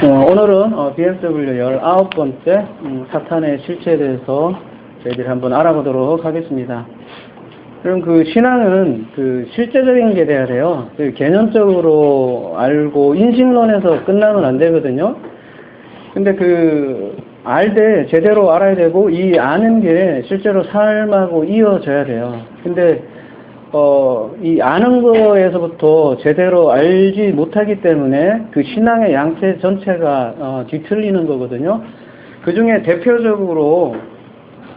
오늘은 BSW 19번째 사탄의 실체에 대해서 저희들이 한번 알아보도록 하겠습니다. 그럼 그 신앙은 그 실제적인 게 돼야 돼요. 그 개념적으로 알고 인식론에서 끝나면 안 되거든요. 근데 알되 제대로 알아야 되고 이 아는 게 실제로 삶하고 이어져야 돼요. 근데 이 아는 거에서부터 제대로 알지 못하기 때문에 그 신앙의 양태 전체가 뒤틀리는 거거든요. 그 중에 대표적으로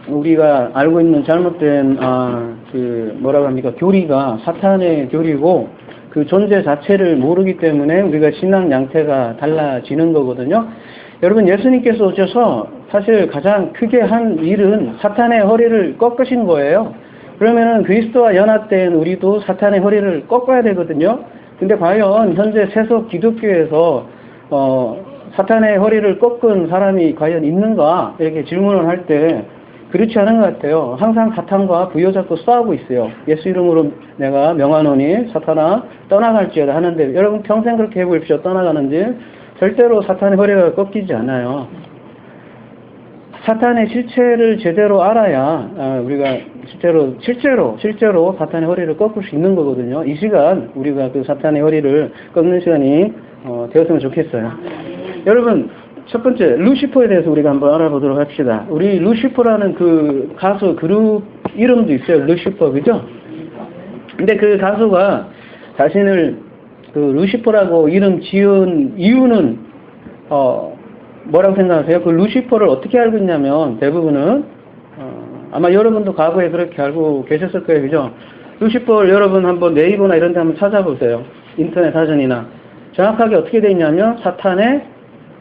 우리가 알고 있는 잘못된 뭐라고 합니까? 교리가 사탄의 교리고 그 존재 자체를 모르기 때문에 우리가 신앙 양태가 달라지는 거거든요. 여러분, 예수님께서 오셔서 사실 가장 크게 한 일은 사탄의 허리를 꺾으신 거예요. 그러면은 그리스도와 연합된 우리도 사탄의 허리를 꺾어야 되거든요. 근데 과연 현재 세속 기독교에서 사탄의 허리를 꺾은 사람이 과연 있는가? 이렇게 질문을 할 때 그렇지 않은 것 같아요. 항상 사탄과 부여잡고 싸우고 있어요. 예수 이름으로 내가 명하노니 사탄아 떠나갈지어다 하는데 여러분 평생 그렇게 해보십시오. 떠나가는지 절대로 사탄의 허리가 꺾이지 않아요. 사탄의 실체를 제대로 알아야 우리가 실제로 사탄의 허리를 꺾을 수 있는 거거든요. 이 시간 우리가 그 사탄의 허리를 꺾는 시간이 되었으면 좋겠어요. 여러분, 첫 번째 루시퍼에 대해서 우리가 한번 알아보도록 합시다. 우리 루시퍼라는 그 가수 그룹 이름도 있어요. 루시퍼, 그죠? 근데 그 가수가 자신을 그 루시퍼라고 이름 지은 이유는 뭐라고 생각하세요? 그 루시퍼를 어떻게 알고 있냐면 대부분은 아마 여러분도 과거에 그렇게 알고 계셨을 거예요, 그죠? 루시퍼를 여러분 한번 네이버나 이런 데 한번 찾아보세요. 인터넷 사전이나. 정확하게 어떻게 되어 있냐면 사탄의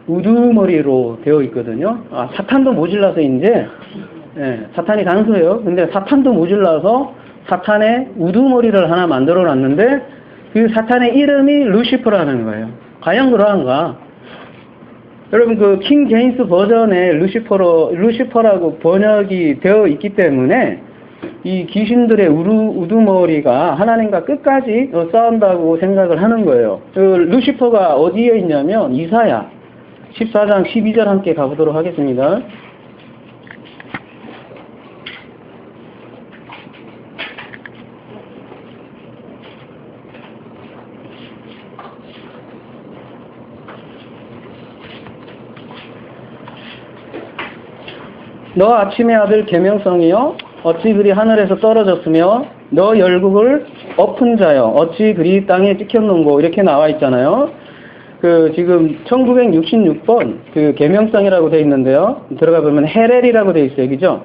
우두머리로 되어 있거든요. 사탄도 모질라서 이제 사탄이 단수예요. 근데 사탄도 모질라서 사탄의 우두머리를 하나 만들어 놨는데 그 사탄의 이름이 루시퍼라는 거예요. 과연 그러한가? 여러분, 그 킹 제임스 버전의 루시퍼라고 번역이 되어 있기 때문에 이 귀신들의 우두머리가 하나님과 끝까지 싸운다고 생각을 하는 거예요. 그 루시퍼가 어디에 있냐면 이사야 14장 12절 함께 가보도록 하겠습니다. 너 아침의 아들 계명성이여 어찌 그리 하늘에서 떨어졌으며 너 열국을 엎은 자여 어찌 그리 땅에 찍혔는고 이렇게 나와 있잖아요. 지금 1966번 그 계명성이라고 되어 있는데요. 들어가 보면 헤렐이라고 되어 있어요. 그죠?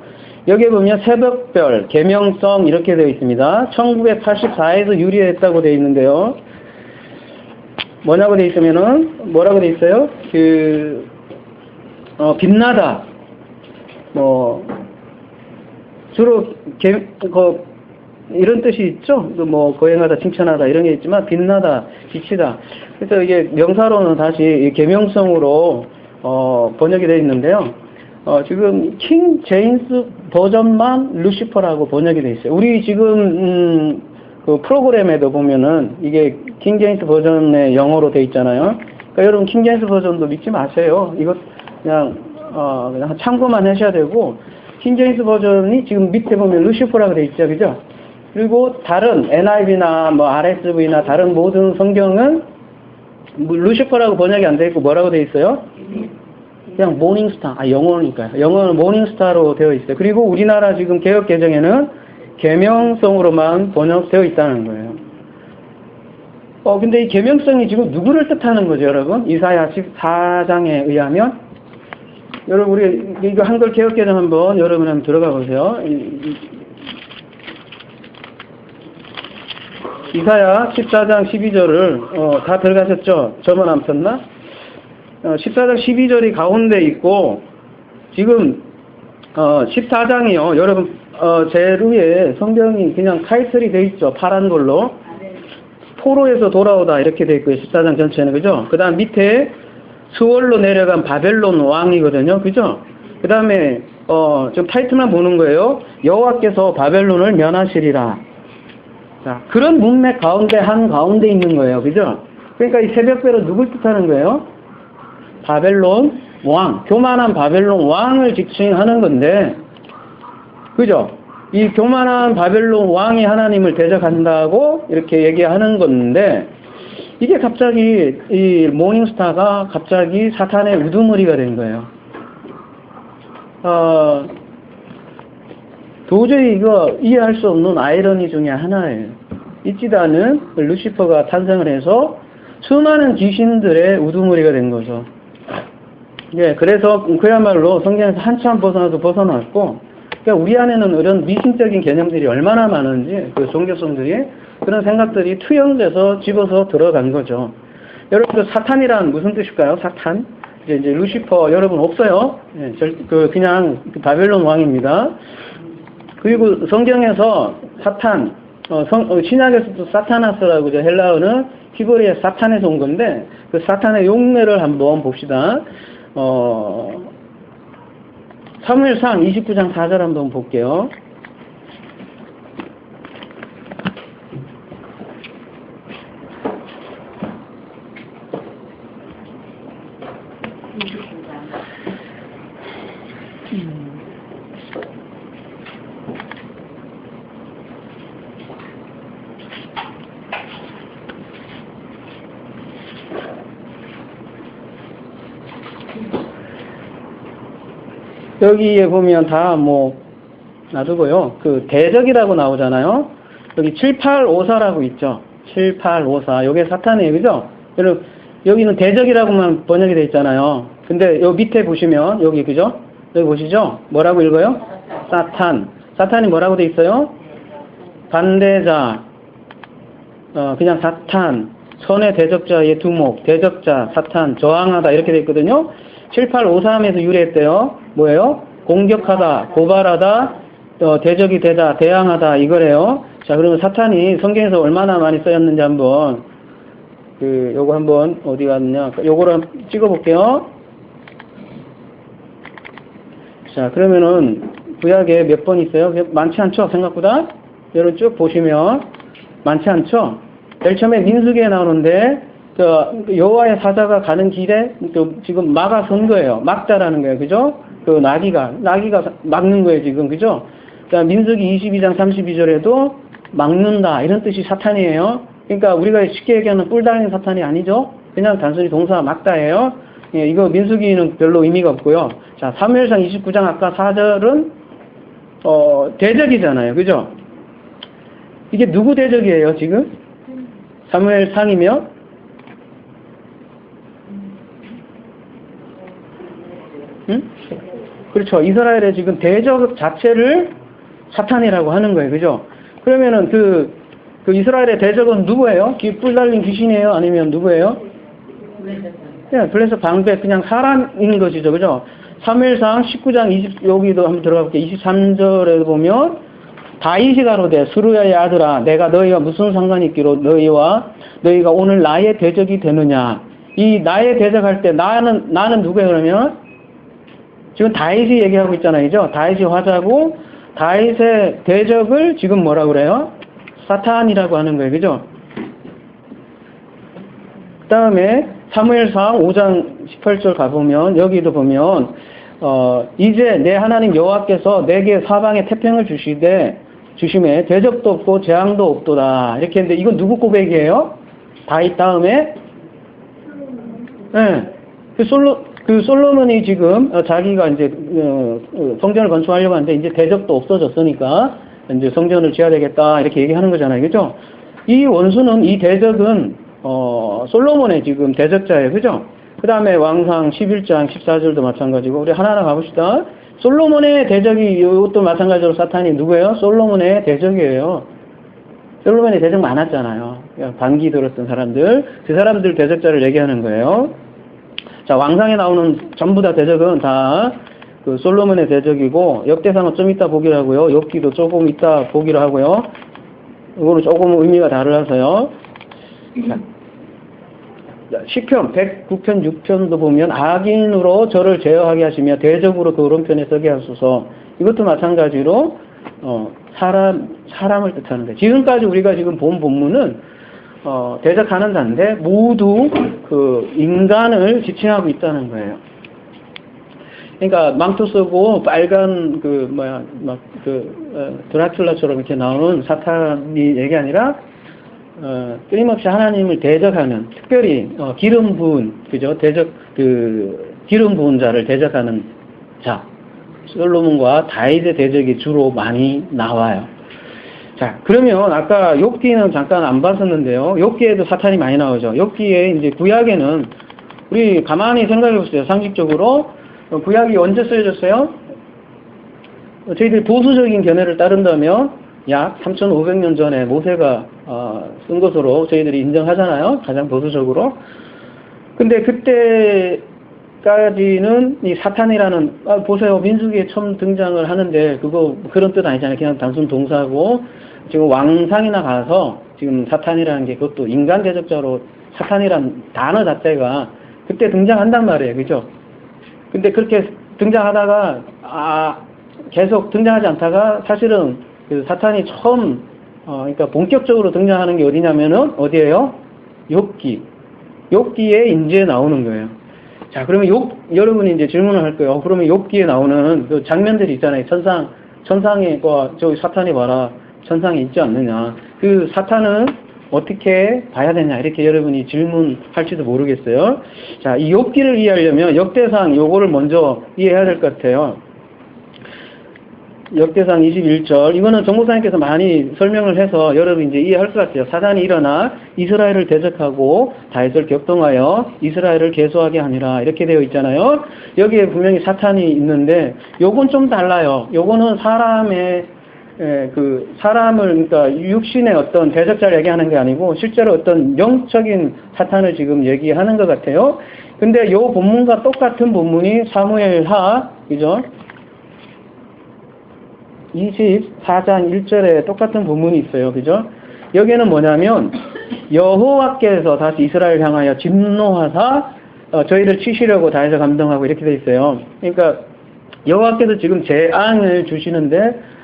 여기에 보면 새벽별, 계명성 이렇게 되어 있습니다. 1984에서 유리했다고 되어 있는데요. 뭐냐고 되어 있으면은 뭐라고 되어 있어요? 빛나다. 주로 이런 뜻이 있죠. 거행하다, 칭찬하다 이런 게 있지만 빛나다, 빛이다. 그래서 이게 명사로는 다시 계명성으로 번역이 되어 있는데요. 지금 킹 제임스 버전만 루시퍼라고 번역이 되어 있어요. 우리 지금 그 프로그램에도 보면은 이게 킹 제임스 버전의 영어로 되어 있잖아요. 그러니까 여러분 킹 제임스 버전도 믿지 마세요. 이거 그냥 참고만 하셔야 되고, 킹 제임스 버전이 지금 밑에 보면 루시퍼라고 되어 있죠, 그죠? 그리고 다른 NIV나 RSV나 다른 모든 성경은 루시퍼라고 번역이 안 되어 있고 뭐라고 되어 있어요? 그냥 모닝스타, 영어니까요. 영어는 모닝스타로 되어 있어요. 그리고 우리나라 지금 개역 개정에는 계명성으로만 번역되어 있다는 거예요. 근데 이 계명성이 지금 누구를 뜻하는 거죠, 여러분? 이사야 14장에 의하면 여러분, 우리 이거 한글 개역 개정 한번 여러분 한번 들어가 보세요. 이사야 14장 12절을 다 들어가셨죠? 저만 안 폈나? 14장 12절이 가운데 있고 지금 14장이요. 여러분 제일 위에 성경이 그냥 타이틀이 돼 있죠. 파란 걸로. 포로에서 돌아오다 이렇게 돼 있고요. 14장 전체는, 그죠? 그 다음 밑에 수월로 내려간 바벨론 왕이거든요. 그죠? 그 다음에 지금 타이틀만 보는 거예요. 여호와께서 바벨론을 면하시리라. 자, 그런 문맥 가운데 한가운데 있는 거예요. 그죠? 그러니까 이 새벽별은 누굴 뜻하는 거예요? 바벨론 왕, 교만한 바벨론 왕을 지칭하는 건데, 그죠? 이 교만한 바벨론 왕이 하나님을 대적한다고 이렇게 얘기하는 건데, 이게 갑자기 이 모닝스타가 갑자기 사탄의 우두머리가 된 거예요. 도저히 이거 이해할 수 없는 아이러니 중에 하나예요. 있지도 않은 루시퍼가 탄생을 해서 수많은 귀신들의 우두머리가 된 거죠. 예, 그래서 그야말로 성경에서 한참 벗어났고, 그러니까 우리 안에는 이런 미신적인 개념들이 얼마나 많은지, 그 종교성들이, 그런 생각들이 투영돼서 집어서 들어간 거죠. 여러분, 그 사탄이란 무슨 뜻일까요? 사탄? 이제 루시퍼 여러분 없어요. 예, 그냥 바벨론 왕입니다. 그리고 성경에서 사탄, 신약에서도 사타나스라고 죠. 헬라어는 히브리의 사탄에서 온 건데, 그 사탄의 용례를 한번 봅시다. 사무엘상 29장 4절 한번 볼게요. 여기에 보면 다 놔두고요. 그 대적이라고 나오잖아요. 여기 7854라고 있죠. 7854. 요게 사탄이에요. 그죠? 여러분, 여기는 대적이라고만 번역이 되어 있잖아요. 근데 요 밑에 보시면, 여기, 그죠? 여기 보시죠? 뭐라고 읽어요? 사탄. 사탄이 뭐라고 되어 있어요? 반대자. 그냥 사탄. 선의 대적자의 두목. 대적자, 사탄, 저항하다. 이렇게 되어 있거든요. 7853에서 유래했대요. 뭐예요? 공격하다, 고발하다, 대적이 되다, 대항하다, 이거래요. 자, 그러면 사탄이 성경에서 얼마나 많이 쓰였는지 한번, 요거 한번, 어디 갔냐. 요거를 한번 찍어볼게요. 자, 그러면은, 구약에 몇 번 있어요? 많지 않죠? 생각보다? 여러분 쭉 보시면, 많지 않죠? 제일 처음에 민수기에 나오는데, 여호와의 사자가 가는 길에 지금 막아선 거예요. 막자라는 거예요. 그죠? 나기가 막는 거예요, 지금. 그죠? 자, 민수기 22장 32절에도 막는다. 이런 뜻이 사탄이에요. 그러니까 우리가 쉽게 얘기하는 뿔 달린 사탄이 아니죠? 그냥 단순히 동사 막다예요. 예, 이거 민수기는 별로 의미가 없고요. 자, 사무엘상 29장 아까 4절은, 대적이잖아요. 그죠? 이게 누구 대적이에요, 지금? 사무엘상이면? 응? 그렇죠. 이스라엘의 지금 대적 자체를 사탄이라고 하는 거예요. 그죠? 그러면은 그 이스라엘의 대적은 누구예요? 뿔 달린 귀신이에요? 아니면 누구예요? 네, 그래서 방백, 그냥 사람인 것이죠. 그죠? 사무엘상 19장 여기도 한번 들어가 볼게요. 23절에 보면, 다윗이 가로되 스루야의 아들아, 내가 너희와 무슨 상관이 있기로 너희가 오늘 나의 대적이 되느냐. 이 나의 대적할 때 나는 누구예요, 그러면? 지금 다윗이 얘기하고 있잖아요. 그죠? 다윗이 화자고, 다윗의 대적을 지금 뭐라고 그래요? 사탄이라고 하는 거예요. 그죠? 그 다음에 사무엘상 5장 18절 가보면, 여기도 보면, 이제 내 하나님 여호와께서 내게 사방에 태평을 주심에 대적도 없고 재앙도 없도다. 이렇게 했는데, 이건 누구 고백이에요? 다윗 다음에? 네. 솔로몬이 지금 자기가 이제 성전을 건축하려고 하는데 이제 대적도 없어졌으니까 이제 성전을 지어야 되겠다 이렇게 얘기하는 거잖아요. 그죠? 이 원수는, 이 대적은 솔로몬의 지금 대적자예요. 그죠? 그 다음에 왕상 11장 14절도 마찬가지고, 우리 하나하나 가봅시다. 솔로몬의 대적이, 이것도 마찬가지로 사탄이 누구예요? 솔로몬의 대적이에요. 솔로몬의 대적 많았잖아요. 반기 들었던 사람들, 그 사람들 대적자를 얘기하는 거예요. 자, 왕상에 나오는 전부 다 대적은 다 그 솔로몬의 대적이고, 역대상은 좀 이따 보기로 하고요. 욥기도 조금 이따 보기로 하고요. 이거는 조금 의미가 다르라서요. 시편 109편 6편도 보면, 악인으로 저를 제어하게 하시며 대적으로 그 오른편에 서게 하소서. 이것도 마찬가지로 사람을 뜻하는 거예요. 지금까지 우리가 지금 본 본문은 대적하는 자인데 모두 그 인간을 지칭하고 있다는 거예요. 그러니까 망토 쓰고 빨간 드라큘라처럼 이렇게 나오는 사탄이 얘기 아니라 끊임없이 하나님을 대적하는, 특별히 기름 부은, 그죠? 기름 부은 자를 대적하는 자, 솔로몬과 다윗의 대적이 주로 많이 나와요. 자, 그러면 아까 욥기는 잠깐 안 봤었는데요. 욥기에도 사탄이 많이 나오죠. 욥기에 이제 구약에는 우리 가만히 생각해 보세요. 상식적으로 구약이 언제 쓰여졌어요? 저희들이 보수적인 견해를 따른다면 약 3,500년 전에 모세가 쓴 것으로 저희들이 인정하잖아요. 가장 보수적으로. 근데 그때까지는 이 사탄이라는, 보세요. 민수기에 처음 등장을 하는데 그런 뜻 아니잖아요. 그냥 단순 동사고, 지금 왕상이나 가서 지금 사탄이라는 게 그것도 인간 대적자로 사탄이라는 단어 자체가 그때 등장한단 말이에요. 그죠? 근데 그렇게 등장하다가 계속 등장하지 않다가 사실은 그 사탄이 처음 그러니까 본격적으로 등장하는 게 어디냐면은 어디예요? 욥기에 이제 나오는 거예요. 자, 그러면 여러분이 이제 질문을 할 거예요. 그러면 욥기에 나오는 그 장면들이 있잖아요. 천상에 저기 사탄이 봐라. 천상에 있지 않느냐. 그 사탄은 어떻게 봐야 되냐, 이렇게 여러분이 질문할지도 모르겠어요. 자, 이 욥기를 이해하려면 역대상 요거를 먼저 이해해야 될 것 같아요. 역대상 21절, 이거는 정목사님께서 많이 설명을 해서 여러분 이제 이해할 것 같아요. 사단이 일어나 이스라엘을 대적하고 다윗을 격동하여 이스라엘을 계수하게 하니라, 이렇게 되어 있잖아요. 여기에 분명히 사탄이 있는데 요건 좀 달라요. 요거는 사람을, 그러니까 육신의 어떤 대적자를 얘기하는 게 아니고 실제로 어떤 영적인 사탄을 지금 얘기하는 것 같아요. 근데 요 본문과 똑같은 본문이 사무엘하, 그죠? 24장 1절에 똑같은 본문이 있어요. 그죠? 여기에는 뭐냐면 여호와께서 다시 이스라엘 향하여 진노하사 저희를 치시려고 다윗을 감동하고 이렇게 돼 있어요. 그러니까 여호와께서 지금 재앙을 주시는데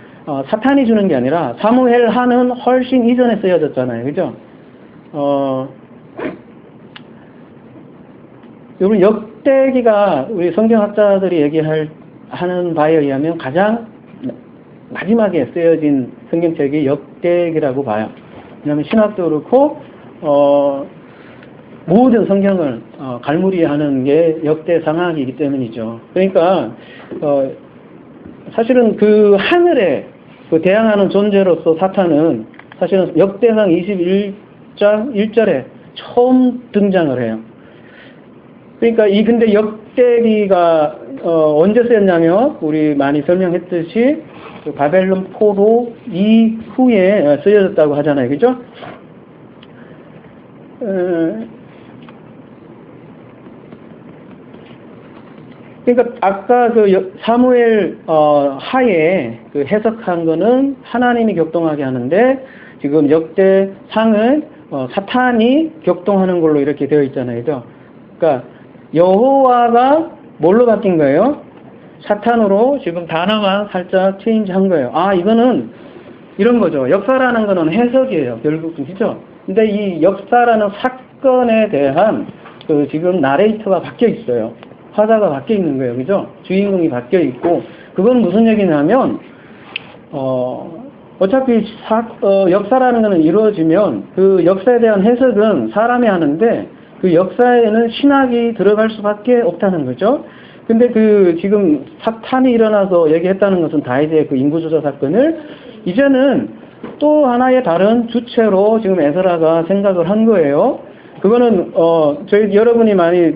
사탄이 주는 게 아니라 사무엘하는 훨씬 이전에 쓰여졌잖아요. 그죠? 여러분 역대기가 우리 성경학자들이 하는 바에 의하면 가장 마지막에 쓰여진 성경책이 역대기라고 봐요. 왜냐하면 신학도 그렇고 모든 성경을 갈무리하는 게 역대상학이기 때문이죠. 그러니까 사실은 그 하늘에 대항하는 존재로서 사탄은 사실은 역대상 21장 1절에 처음 등장을 해요. 그러니까 근데 역대기가 언제 쓰였냐면 우리 많이 설명했듯이 그 바벨론 포로 이후에 쓰여졌다고 하잖아요. 그죠? 그러니까 아까 그 사무엘 하에 그 해석한 거는 하나님이 격동하게 하는데 지금 역대상은 사탄이 격동하는 걸로 이렇게 되어 있잖아요. 그죠? 그러니까 여호와가 뭘로 바뀐 거예요? 사탄으로 지금 단어만 살짝 체인지 한 거예요. 이거는 이런 거죠. 역사라는 거는 해석이에요. 결국은, 그죠? 근데 이 역사라는 사건에 대한 지금 나레이터가 바뀌어 있어요. 화자가 바뀌어 있는 거예요. 그죠? 주인공이 바뀌어 있고, 그건 무슨 얘기냐면, 어차피 역사라는 거는 이루어지면 그 역사에 대한 해석은 사람이 하는데 그 역사에는 신학이 들어갈 수밖에 없다는 거죠. 근데 지금 사탄이 일어나서 얘기했다는 것은 다윗의 그 인구조사 사건을 이제는 또 하나의 다른 주체로 지금 에스라가 생각을 한 거예요. 그거는 여러분이 많이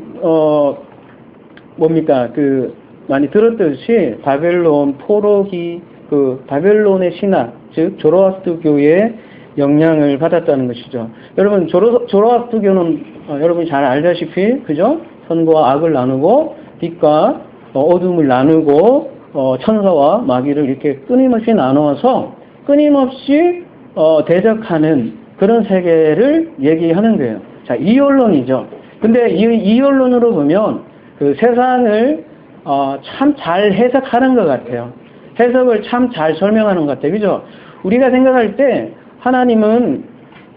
많이 들었듯이 바벨론 포로기 바벨론의 신학, 즉 조로아스트교의 영향을 받았다는 것이죠. 여러분 조로아스트교는 여러분이 잘 알다시피, 그죠? 선과 악을 나누고 빛과 어둠을 나누고 천사와 마귀를 이렇게 끊임없이 나누어서 끊임없이 대적하는 그런 세계를 얘기하는 거예요. 자, 이언론이죠. 근데 이언론으로 보면 그 세상을 참 잘 해석하는 것 같아요. 해석을 참 잘 설명하는 것 같아요. 그죠? 우리가 생각할 때 하나님은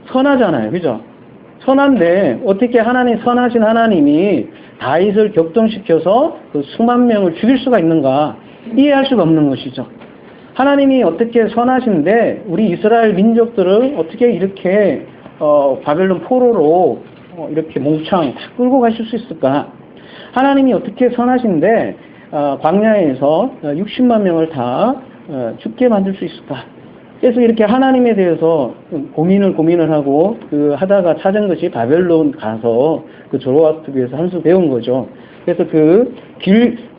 선하잖아요. 그죠? 선한데 어떻게 선하신 하나님이 다윗을 격동시켜서 그 수만 명을 죽일 수가 있는가? 이해할 수가 없는 것이죠. 하나님이 어떻게 선하신데 우리 이스라엘 민족들을 어떻게 이렇게 바벨론 포로로 이렇게 몽창 다 끌고 가실 수 있을까? 하나님이 어떻게 선하신데 광야에서 60만 명을 다 죽게 만들 수 있을까? 그래서 이렇게 하나님에 대해서 고민을 하고 하다가 찾은 것이 바벨론 가서 그 조로아스트비에서 한 수 배운 거죠. 그래서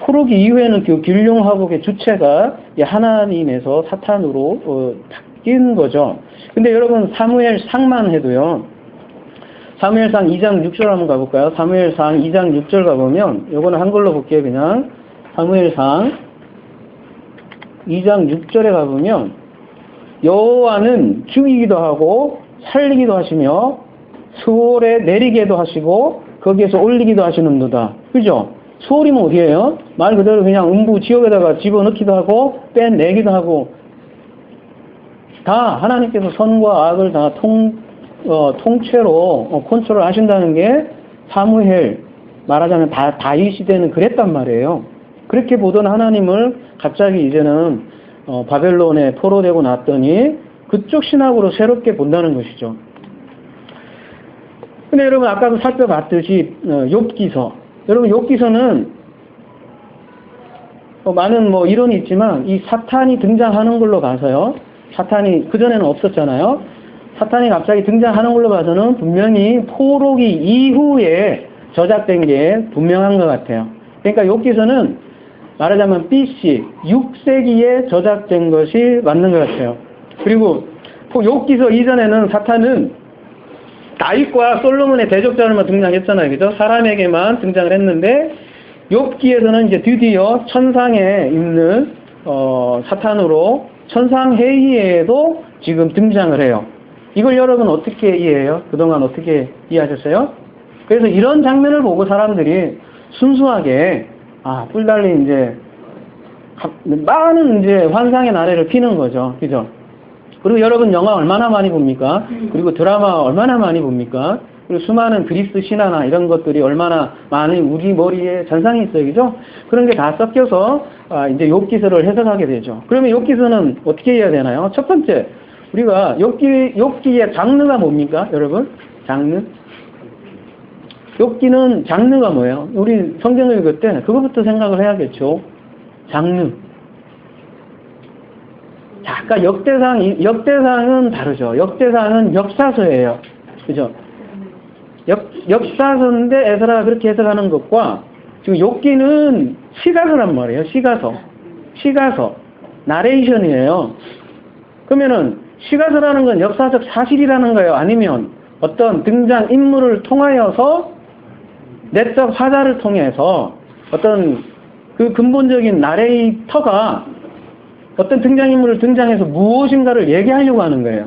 포로기 이후에는 그 길룡하복의 주체가 하나님에서 사탄으로 바뀐 거죠. 근데 여러분 사무엘상만 해도요. 사무엘상 2장 6절 한번 가볼까요? 사무엘상 2장 6절 가보면 요거는 한글로 볼게요. 그냥 사무엘상 2장 6절에 가보면 여호와는 죽이기도 하고 살리기도 하시며 수월에 내리게도 하시고 거기에서 올리기도 하시는도다. 그죠? 수월이면 어디예요? 말 그대로 그냥 음부 지옥에다가 집어넣기도 하고 빼내기도 하고 다 하나님께서 선과 악을 다 통째로 컨트롤 하신다는 게 사무엘 말하자면 다윗 시대는 그랬단 말이에요. 그렇게 보던 하나님을 갑자기 이제는 바벨론에 포로되고 났더니 그쪽 신학으로 새롭게 본다는 것이죠. 근데 여러분 아까도 살펴봤듯이 욥기서 여러분 욥기서는 많은 이론이 있지만 이 사탄이 등장하는 걸로 봐서요. 사탄이 그전에는 없었잖아요. 사탄이 갑자기 등장하는 걸로 봐서는 분명히 포로기 이후에 저작된 게 분명한 것 같아요. 그러니까 욥기서는 말하자면 BC 6세기에 저작된 것이 맞는 것 같아요. 그리고 욥기서 이전에는 사탄은 다윗과 솔로몬의 대적자로만 등장했잖아요. 그죠? 사람에게만 등장을 했는데 욥기에서는 이제 드디어 천상에 있는 사탄으로 천상회의에도 지금 등장을 해요. 이걸 여러분 어떻게 이해해요? 그동안 어떻게 이해하셨어요? 그래서 이런 장면을 보고 사람들이 순수하게 뿔 달린 많은 환상의 나래를 피는 거죠. 그죠? 그리고 여러분 영화 얼마나 많이 봅니까? 그리고 드라마 얼마나 많이 봅니까? 그리고 수많은 그리스 신화나 이런 것들이 얼마나 많은 우리 머리에 잔상이 있어요. 그죠? 그런 게 다 섞여서 이제 욥기서를 해석하게 되죠. 그러면 욥기서는 어떻게 해야 되나요? 첫 번째, 우리가 욥기의 장르가 뭡니까? 여러분? 장르? 욥기는 장르가 뭐예요? 우리 성경을 읽을 때 그거부터 생각을 해야겠죠. 장르. 자, 아까 역대상은 다르죠. 역대상은 역사서예요. 그죠? 역사서인데 에스라가 그렇게 해석하는 것과 지금 욥기는 시가서란 말이에요. 시가서. 나레이션이에요. 그러면은 시가서라는 건 역사적 사실이라는 거예요. 아니면 어떤 등장 인물을 통하여서 내적 화자를 통해서 어떤 그 근본적인 나레이터가 어떤 등장인물을 등장해서 무엇인가를 얘기하려고 하는 거예요.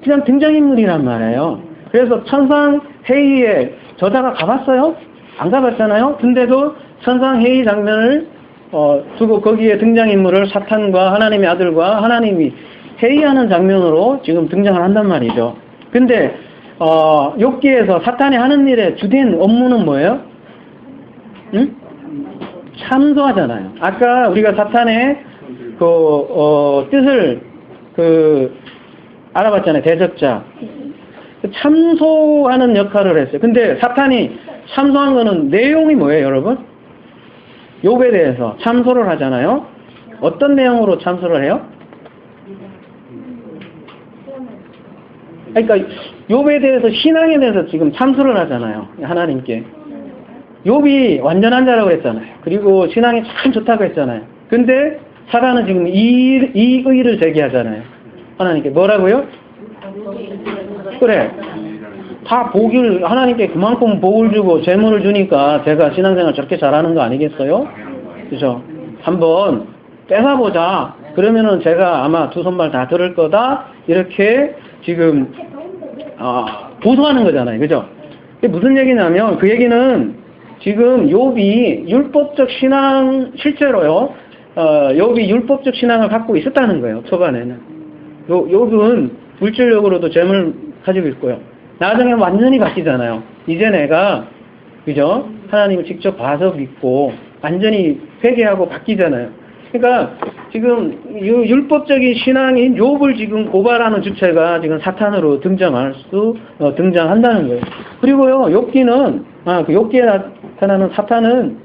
그냥 등장인물이란 말이에요. 그래서 천상회의에 저자가 가봤어요? 안 가봤잖아요? 근데도 천상회의 장면을 두고 거기에 등장인물을 사탄과 하나님의 아들과 하나님이 회의하는 장면으로 지금 등장을 한단 말이죠. 근데 욥기에서 사탄이 하는 일의 주된 업무는 뭐예요? 응? 참소하잖아요. 아까 우리가 사탄의 뜻을 알아봤잖아요. 대적자. 참소하는 역할을 했어요. 근데 사탄이 참소한 거는 내용이 뭐예요, 여러분? 욥에 대해서 참소를 하잖아요. 어떤 내용으로 참소를 해요? 그러니까 욥에 대해서 신앙에 대해서 지금 참소를 하잖아요. 하나님께. 욥이 완전한 자라고 했잖아요. 그리고 신앙이 참 좋다고 했잖아요. 근데 사단은 지금 이 의의를 제기하잖아요. 하나님께 뭐라고요? 그래. 다 하나님께 그만큼 복을 주고 재물을 주니까 제가 신앙생활 저렇게 잘하는 거 아니겠어요? 그죠? 한번 뺏어보자. 그러면은 제가 아마 두 손발 다 들을 거다. 이렇게 지금 보소하는 거잖아요. 그죠? 이게 무슨 얘기냐면 그 얘기는 지금 욥이 율법적 신앙 실제로요. 욥이 율법적 신앙을 갖고 있었다는 거예요. 초반에는. 욥은 물질력으로도 재물 가지고 있고요. 나중에 완전히 바뀌잖아요. 이제 내가, 그죠? 하나님을 직접 봐서 믿고, 완전히 회개하고 바뀌잖아요. 그러니까, 지금, 율법적인 신앙인 욥을 지금 고발하는 주체가 지금 사탄으로 등장한다는 거예요. 그리고요, 그 욥기에 나타나는 사탄은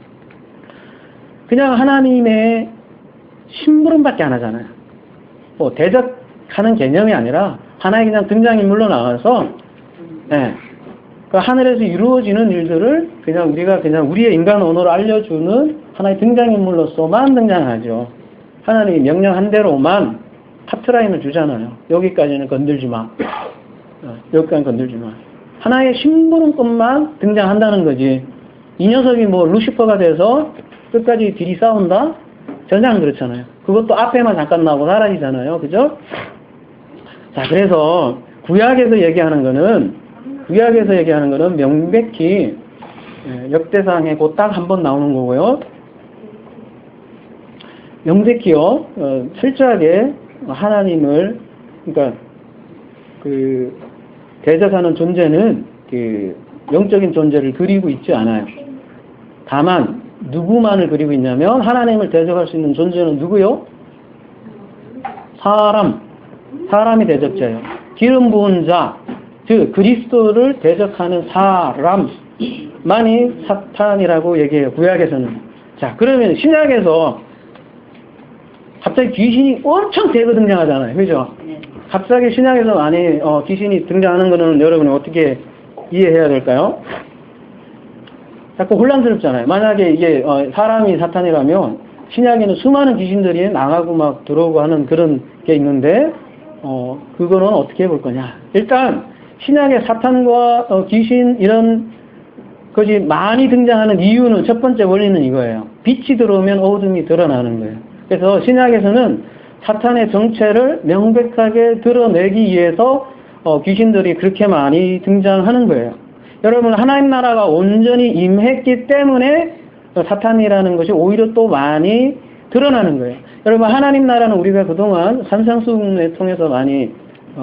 그냥 하나님의 심부름밖에 안 하잖아요. 뭐, 대적하는 개념이 아니라, 하나의 그냥 등장인물로 나와서, 예. 그 하늘에서 이루어지는 일들을 우리가 우리의 인간 언어로 알려주는 하나의 등장인물로서만 등장하죠. 하나님이 명령한 대로만 카트라인을 주잖아요. 여기까지는 건들지 마. 여기까지는 건들지 마. 하나의 심부름꾼만 등장한다는 거지. 이 녀석이 뭐 루시퍼가 돼서 끝까지 둘이 싸운다? 전혀 안 그렇잖아요. 그것도 앞에만 잠깐 나오고 사라지잖아요. 그죠? 자, 그래서 구약에서 얘기하는 거는 명백히 역대상에 곧 딱 한 번 나오는 거고요. 명백히요, 철저하게 하나님을, 그러니까 그 대적하는 존재는 그 영적인 존재를 그리고 있지 않아요. 다만 누구만을 그리고 있냐면 하나님을 대적할 수 있는 존재는 누구요? 사람이 대적자예요. 기름 부은 자, 즉 그리스도를 대적하는 사람만이 사탄이라고 얘기해요. 구약에서는. 자, 그러면 신약에서 갑자기 귀신이 엄청 대거 등장하잖아요. 그죠? 갑자기 신약에서 많이 귀신이 등장하는 거는 여러분이 어떻게 이해해야 될까요? 자꾸 혼란스럽잖아요. 만약에 이게 사람이 사탄이라면 신약에는 수많은 귀신들이 나가고 막 들어오고 하는 그런 게 있는데 그거는 어떻게 해볼 거냐. 일단 신약의 사탄과 귀신 이런 것이 많이 등장하는 이유는 첫 번째 원리는 이거예요. 빛이 들어오면 어둠이 드러나는 거예요. 그래서 신약에서는 사탄의 정체를 명백하게 드러내기 위해서 귀신들이 그렇게 많이 등장하는 거예요. 여러분, 하나님 나라가 온전히 임했기 때문에 사탄이라는 것이 오히려 또 많이 드러나는 거예요. 여러분, 하나님 나라는 우리가 그동안 산상수훈을 통해서 많이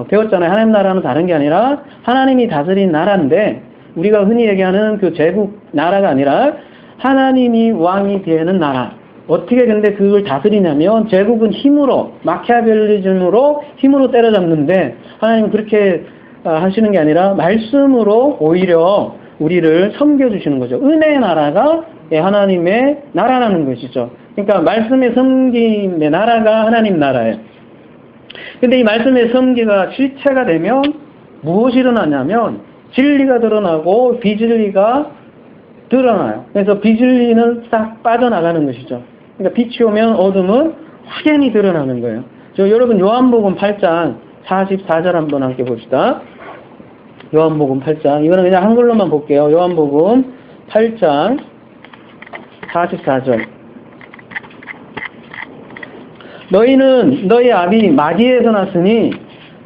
배웠잖아요. 하나님 나라는 다른 게 아니라 하나님이 다스린 나라인데 우리가 흔히 얘기하는 그 제국 나라가 아니라 하나님이 왕이 되는 나라. 어떻게 근데 그걸 다스리냐면 제국은 힘으로, 마키아벨리즘으로 힘으로 때려잡는데 하나님은 그렇게 하시는 게 아니라 말씀으로 오히려 우리를 섬겨주시는 거죠. 은혜의 나라가 하나님의 나라라는 것이죠. 그러니까 말씀의 섬김의 나라가 하나님 나라예요. 근데 이 말씀의 섬기가 실체가 되면 무엇이 일어나냐면 진리가 드러나고 비진리가 드러나요. 그래서 비진리는 싹 빠져나가는 것이죠. 그러니까 빛이 오면 어둠은 확연히 드러나는 거예요. 여러분 요한복음 8장 44절 한번 함께 봅시다. 요한복음 8장. 이거는 그냥 한글로만 볼게요. 요한복음 8장 44절. 너희는 너희 아비 마귀에서 났으니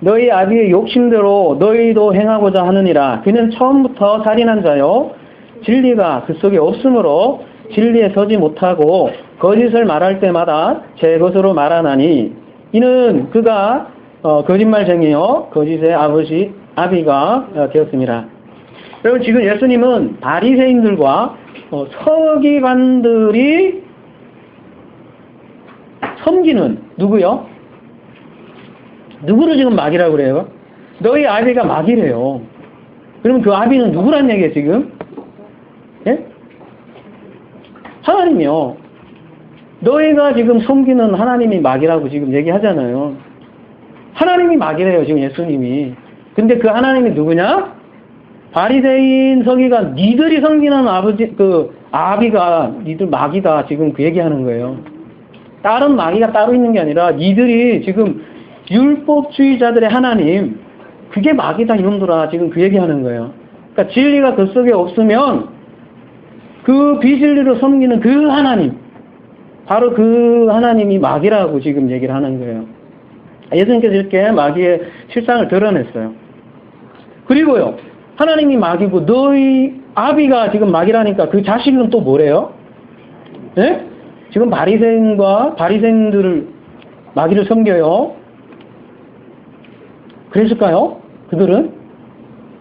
너희 아비의 욕심대로 너희도 행하고자 하느니라. 그는 처음부터 살인한 자요 진리가 그 속에 없으므로 진리에 서지 못하고 거짓을 말할 때마다 제 것으로 말하나니 이는 그가 거짓말쟁이요 거짓의 아비가 되었습니다. 여러분, 지금 예수님은 바리새인들과 서기관들이 섬기는 누구요? 누구를 지금 마귀라고 그래요? 너희 아비가 마귀래요. 그러면 그 아비는 누구란 얘기예요 지금? 예? 하나님이요. 너희가 지금 섬기는 하나님이 마귀라고 지금 얘기하잖아요. 하나님이 마귀래요 지금 예수님이. 근데 그 하나님이 누구냐? 바리새인 서기관, 니들이 섬기는 아비가 니들 마귀다 지금 그 얘기하는 거예요. 다른 마귀가 따로 있는 게 아니라 니들이 지금 율법주의자들의 하나님, 그게 마귀다 이놈들아 지금 그 얘기하는 거예요. 그러니까 진리가 그 속에 없으면 그 비진리로 섬기는 그 하나님, 바로 그 하나님이 마귀라고 지금 얘기를 하는 거예요. 예수님께서 이렇게 마귀의 실상을 드러냈어요. 그리고요, 하나님이 마귀고 너희 아비가 지금 마귀라니까 그 자식은 또 뭐래요? 예? 지금 바리새인들을 마귀를 섬겨요. 그랬을까요? 그들은?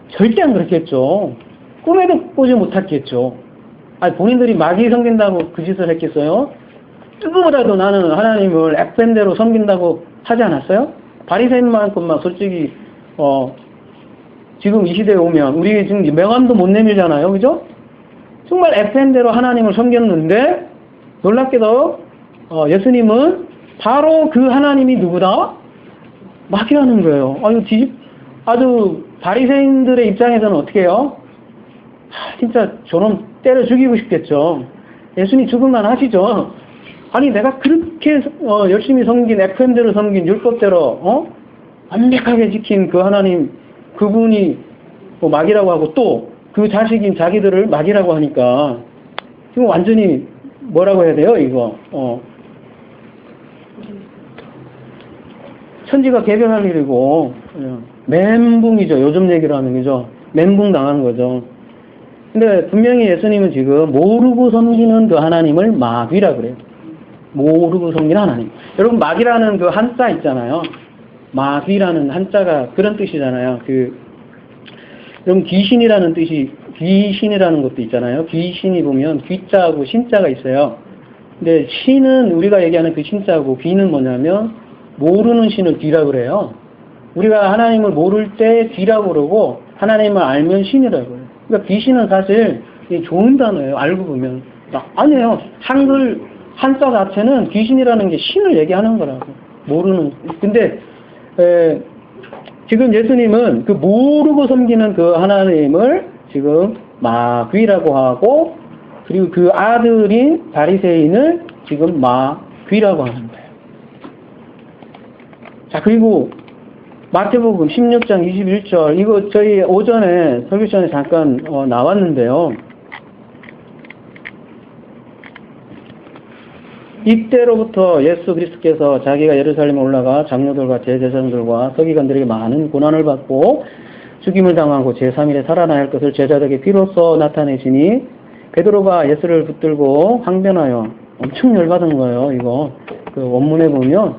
절대 안 그랬겠죠. 꿈에도 보지 못했겠죠. 아니, 본인들이 마귀 섬긴다고 그 짓을 했겠어요? 누구보다도 나는 하나님을 FM대로 섬긴다고 하지 않았어요? 바리새인만큼만 솔직히 지금 이 시대에 오면 우리 지금 명함도 못 내밀잖아요, 그죠? 정말 FM대로 하나님을 섬겼는데 놀랍게도 예수님은 바로 그 하나님이 누구다? 마귀라는 거예요. 아주 바리새인들의 입장에서는 어떻게 해요? 진짜 저놈 때려 죽이고 싶겠죠. 예수님 죽을만 하시죠. 아니 내가 그렇게 열심히 섬긴 FM대로 섬긴 율법대로 완벽하게 지킨 그 하나님 그분이 마귀라고 하고 또 그 자식인 자기들을 마귀라고 하니까 지금 완전히 뭐라고 해야 돼요 이거 천지가 개별할 일이고 멘붕이죠. 요즘 얘기로 하면 그죠. 멘붕 당하는 거죠. 근데 분명히 예수님은 지금 모르고 섬기는 그 하나님을 마귀라 그래요. 모르고 섬기는 하나님. 여러분 마귀라는 그 한자 있잖아요. 마귀라는 한자가 그런 뜻이잖아요. 여러분 귀신이라는 뜻이 귀신이라는 것도 있잖아요. 귀신이 보면 귀자하고 신자가 있어요. 근데 신은 우리가 얘기하는 그 신자고 귀는 뭐냐면 모르는 신을 귀라고 그래요. 우리가 하나님을 모를 때 귀라고 그러고 하나님을 알면 신이라고 그래요. 그러니까 귀신은 사실 좋은 단어예요. 알고 보면. 아니에요. 한글 한자 자체는 귀신이라는 게 신을 얘기하는 거라고. 모르는. 근데 지금 예수님은 그 모르고 섬기는 그 하나님을 지금 마귀라고 하고 그리고 그 아들인 바리새인을 지금 마귀라고 하는 거예요. 자, 그리고 마태복음 16장 21절 이거 저희 오전에 설교 시간에 잠깐 나왔는데요. 이때로부터 예수 그리스도께서 자기가 예루살렘에 올라가 장로들과 제사장들과 서기관들에게 많은 고난을 받고 죽임을 당하고 제3일에 살아나야 할 것을 제자들에게 비로소 나타내시니 베드로가 예수를 붙들고 항변하여 엄청 열받은 거예요. 이거 그 원문에 보면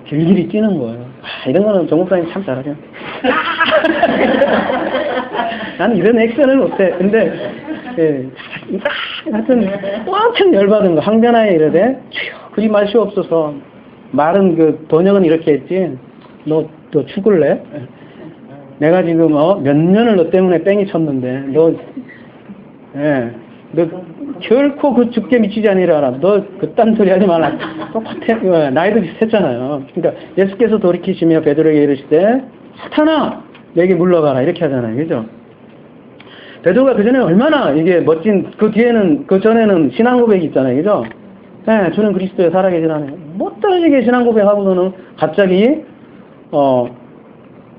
길길이 뛰는 거예요. 이런 거는 정 목사님 참 잘하죠. 나는 이런 액션을 못해. 근데 하여튼 엄청 열받은 거. 항변하에 이러되 주여 그리 마시옵소서. 말은 그 번역은 이렇게 했지. 너 죽을래? 내가 지금 몇 년을 너 때문에 뺑이 쳤는데 너 결코 그 죽게 미치지 아니라 너 그딴 소리 하지 말라. 똑같아. 나이도 비슷했잖아요. 그러니까 예수께서 돌이키시며 베드로에게 이르시되 사탄아 내게 물러가라 이렇게 하잖아요. 그죠? 베드로가 그 전에 얼마나 이게 멋진 그 전에는 신앙 고백이 있잖아요. 그죠? 네, 저는 그리스도의 살아계신 하나님. 못 떨어지게 신앙 고백하고서는 갑자기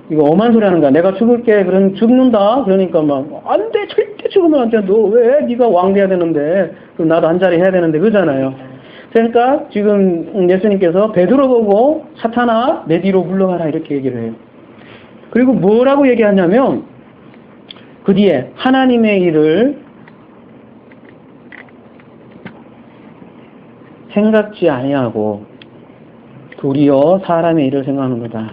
이거 엄한 소리 하는 거야. 내가 죽을게. 죽는다. 그러니까 안 돼. 절대 죽으면 안 돼. 너 왜? 네가 왕 돼야 되는데. 그럼 나도 한 자리 해야 되는데. 그러잖아요. 그러니까 지금 예수님께서 베드로 보고 사탄아 내 뒤로 물러가라 이렇게 얘기를 해요. 그리고 뭐라고 얘기하냐면 그 뒤에 하나님의 일을 생각지 아니하고 도리어 사람의 일을 생각하는 거다.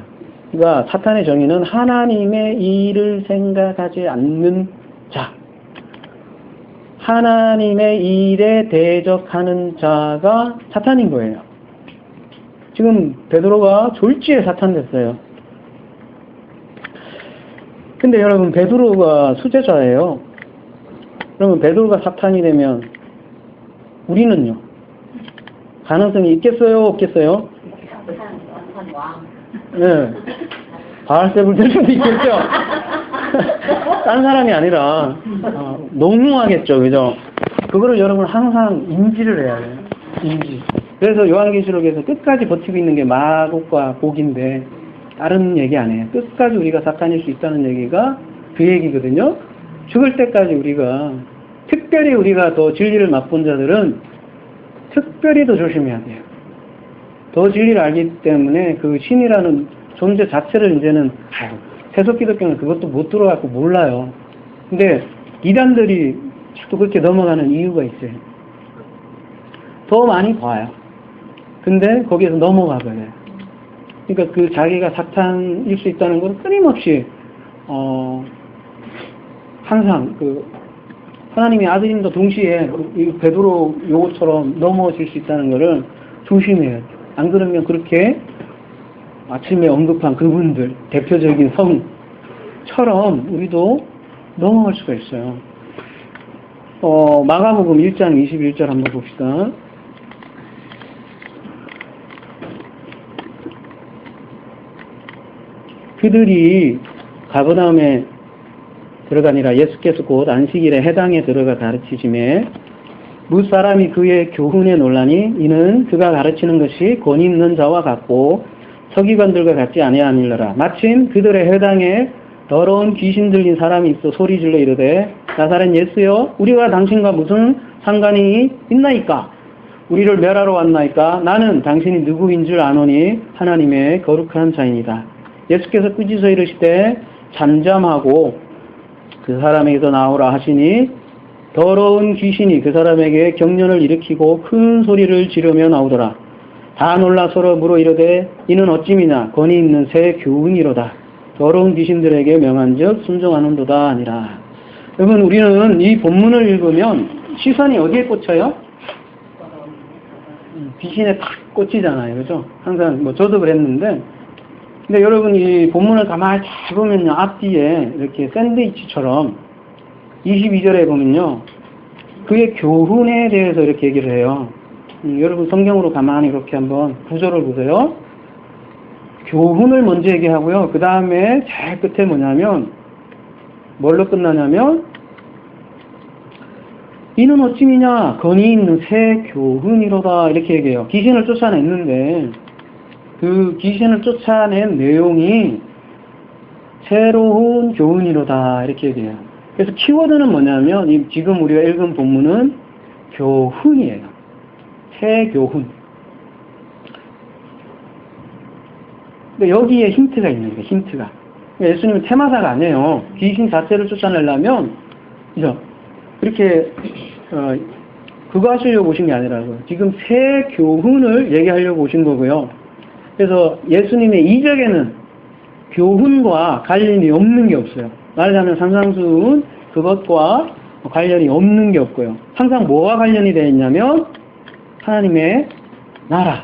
그러니까 사탄의 정의는 하나님의 일을 생각하지 않는 자. 하나님의 일에 대적하는 자가 사탄인 거예요. 지금 베드로가 졸지에 사탄 됐어요. 근데 여러분 베드로가 수제자예요. 그러면 베드로가 사탄이 되면 우리는요? 가능성이 있겠어요? 없겠어요? 네. 바알세불 될 수도 있겠죠? 딴 사람이 아니라 농후하겠죠. 그죠? 그거를 여러분 항상 인지를 해야 해요. 인지. 그래서 요한계시록에서 끝까지 버티고 있는 게 마곡과 복인데 다른 얘기 안 해요. 끝까지 우리가 사탄일 수 있다는 얘기가 그 얘기거든요. 죽을 때까지 우리가 특별히 우리가 더 진리를 맛본 자들은 특별히 더 조심해야 돼요. 더 진리를 알기 때문에 그 신이라는 존재 자체를 이제는 세속 기독교는 그것도 못 들어갖고 몰라요. 근데 이단들이 자꾸 그렇게 넘어가는 이유가 있어요. 더 많이 봐요. 근데 거기에서 넘어가 버려요. 그러니까 그 자기가 사탄일 수 있다는 걸 끊임없이 항상 그 하나님의 아들님도 동시에 이 베드로 요것처럼 넘어질 수 있다는 것을 조심해요. 안 그러면 그렇게 아침에 언급한 그분들 대표적인 성처럼 우리도 넘어갈 수가 있어요. 마가복음 1장 21절 한번 봅시다. 그들이 가버나움에 들어가니라. 예수께서 곧 안식일에 해당에 들어가 가르치심에 무사람이 그의 교훈에 놀라니 이는 그가 가르치는 것이 권위 있는 자와 같고 서기관들과 같지 아니하니라. 마침 그들의 회당에 더러운 귀신 들린 사람이 있어 소리질러 이르되 나사렛 예수여 우리가 당신과 무슨 상관이 있나이까? 우리를 멸하러 왔나이까? 나는 당신이 누구인 줄 아노니 하나님의 거룩한 자이니다. 예수께서 꾸짖어 이르시되 잠잠하고 그 사람에게서 나오라 하시니 더러운 귀신이 그 사람에게 경련을 일으키고 큰 소리를 지르며 나오더라. 다 놀라 서로 물어 이르되 이는 어찌미냐 권위 있는 새 교훈이로다. 더러운 귀신들에게 명한즉 순종하는도다 아니라. 여러분 우리는 이 본문을 읽으면 시선이 어디에 꽂혀요? 귀신에 탁 꽂히잖아요. 그죠? 항상 저도 그랬는데 근데 여러분 이 본문을 가만히 잘 보면요. 앞뒤에 이렇게 샌드위치처럼 22절에 보면요. 그의 교훈에 대해서 이렇게 얘기를 해요. 여러분 성경으로 가만히 이렇게 한번 구절을 보세요. 교훈을 먼저 얘기하고요. 그 다음에 제일 끝에 뭐냐면 뭘로 끝나냐면 이는 어찌미냐 권위 있는 새 교훈이로다 이렇게 얘기해요. 귀신을 쫓아냈는데 그 귀신을 쫓아낸 내용이 새로운 교훈이로다 이렇게 얘기해요. 그래서 키워드는 뭐냐면 지금 우리가 읽은 본문은 교훈이에요. 새 교훈. 근데 여기에 힌트가 있는 거예요. 힌트가. 예수님은 테마사가 아니에요. 귀신 자체를 쫓아내려면 그죠? 그렇게 그거 하시려고 오신 게 아니라고. 지금 새 교훈을 얘기하려고 오신 거고요. 그래서 예수님의 이적에는 교훈과 관련이 없는 게 없어요. 말하자면 산상수훈 그것과 관련이 없는 게 없고요. 항상 뭐와 관련이 되어 있냐면 하나님의 나라.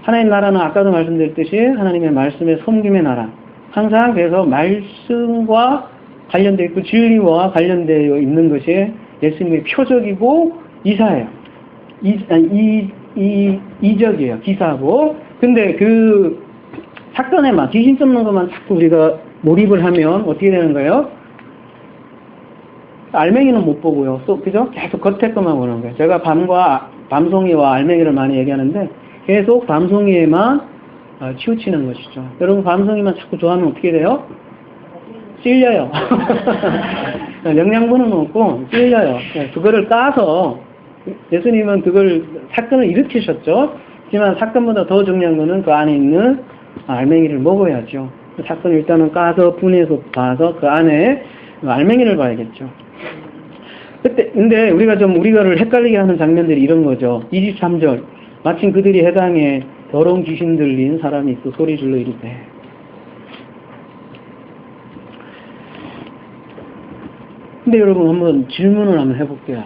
하나님의 나라는 아까도 말씀드렸듯이 하나님의 말씀의 섬김의 나라. 항상 그래서 말씀과 관련되어 있고 진리와 관련되어 있는 것이 예수님의 표적이고 이사예요. 이적이에요. 기사고. 근데 그 사건에만 귀신 쫓는 것만 자꾸 우리가 몰입을 하면 어떻게 되는 거예요? 알맹이는 못 보고요. 또 그죠? 계속 겉에 것만 보는 거예요. 제가 밤송이와 알맹이를 많이 얘기하는데 계속 밤송이에만 치우치는 것이죠. 여러분 밤송이만 자꾸 좋아하면 어떻게 돼요? 찔려요. 영양분은 없고 찔려요. 그거를 까서 예수님은 그걸 사건을 일으키셨죠. 하지만 사건보다 더 중요한 거는 그 안에 있는 알맹이를 먹어야죠. 그 사건을 일단은 까서 분해서 봐서 그 안에 알맹이를 봐야겠죠. 근데 우리가를 헷갈리게 하는 장면들이 이런 거죠. 23절. 마침 그들이 해당에 더러운 귀신 들린 사람이 있어 소리 질러 이르되. 근데 여러분 한번 질문을 한번 해볼게요.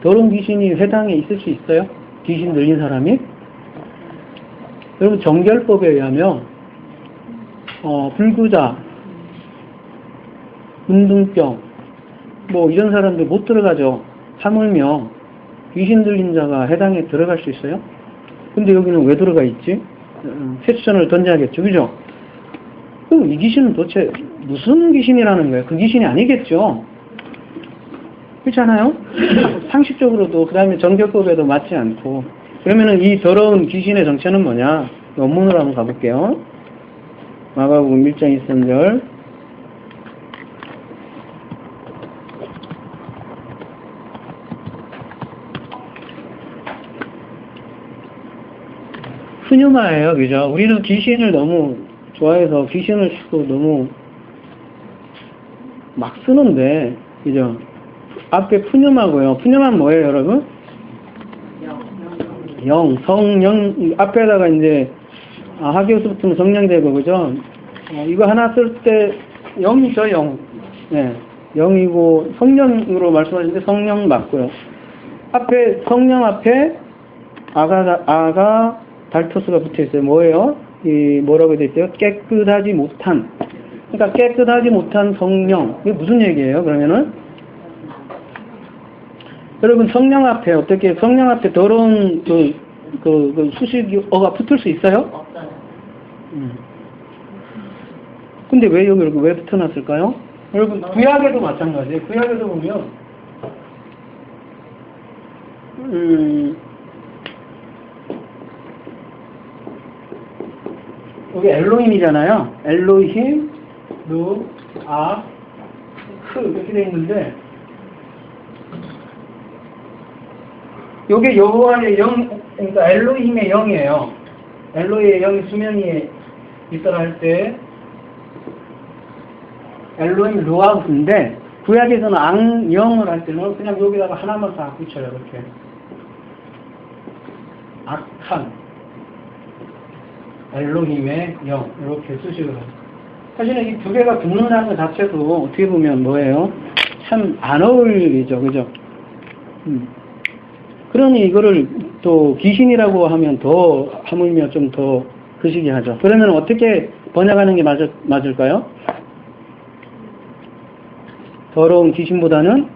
더러운 귀신이 회당에 있을 수 있어요? 귀신 들린 사람이? 여러분 정결법에 의하면 불구자, 문둥병 이런 사람들 못 들어가죠. 하물며 귀신 들린 자가 해당에 들어갈 수 있어요? 근데 여기는 왜 들어가 있지? 퀘스천을 던져야겠죠. 그죠? 그럼 이 귀신은 도대체 무슨 귀신이라는 거예요? 그 귀신이 아니겠죠? 그렇잖아요? 상식적으로도 그 다음에 정결법에도 맞지 않고. 그러면은 이 더러운 귀신의 정체는 뭐냐? 원문으로 한번 가볼게요. 마가복음 1장 23절. 푸뉴마예요. 그죠? 우리는 귀신을 너무 좋아해서 귀신을 자꾸 너무 막 쓰는데, 그죠? 앞에 푸뉴마고요. 푸뉴마는 뭐예요, 여러분? 영, 성령, 앞에다가 이제 하기오스부터는 성령되고, 그죠? 이거 하나 쓸 때 0이죠, 0. 네, 0이고, 성령으로 말씀하시는데 성령 맞고요. 성령 앞에 아가 달토스가 붙어 있어요. 뭐예요? 뭐라고 되어 있어요? 깨끗하지 못한. 그러니까 깨끗하지 못한 성령. 이게 무슨 얘기예요, 그러면은? 여러분, 성령 앞에 더러운 수식어가 붙을 수 있어요? 근데 왜 여기 이렇게 왜 붙여놨을까요? 여러분, 구약에도 마찬가지예요. 구약에도 보면, 여기 엘로힘이잖아요. 엘로힘, 이렇게 되어 있는데, 요게 여호와의 영, 그러니까 엘로힘의 영이에요. 엘로의 영이 수면 위에 있어라 할 때, 엘로힘 루아우스인데, 구약에서는 악영을 할 때는 그냥 여기다가 하나만 딱 붙여요, 이렇게. 악한, 엘로힘의 영, 이렇게 수식을 해요. 사실은 이 두 개가 붙는다는 것 자체도 어떻게 보면 뭐예요? 참 안 어울리죠, 그죠? 그러니 이거를 또 귀신이라고 하면 더 하물며 좀 더 그시기 하죠. 그러면 어떻게 번역하는 게 맞을까요? 더러운 귀신보다는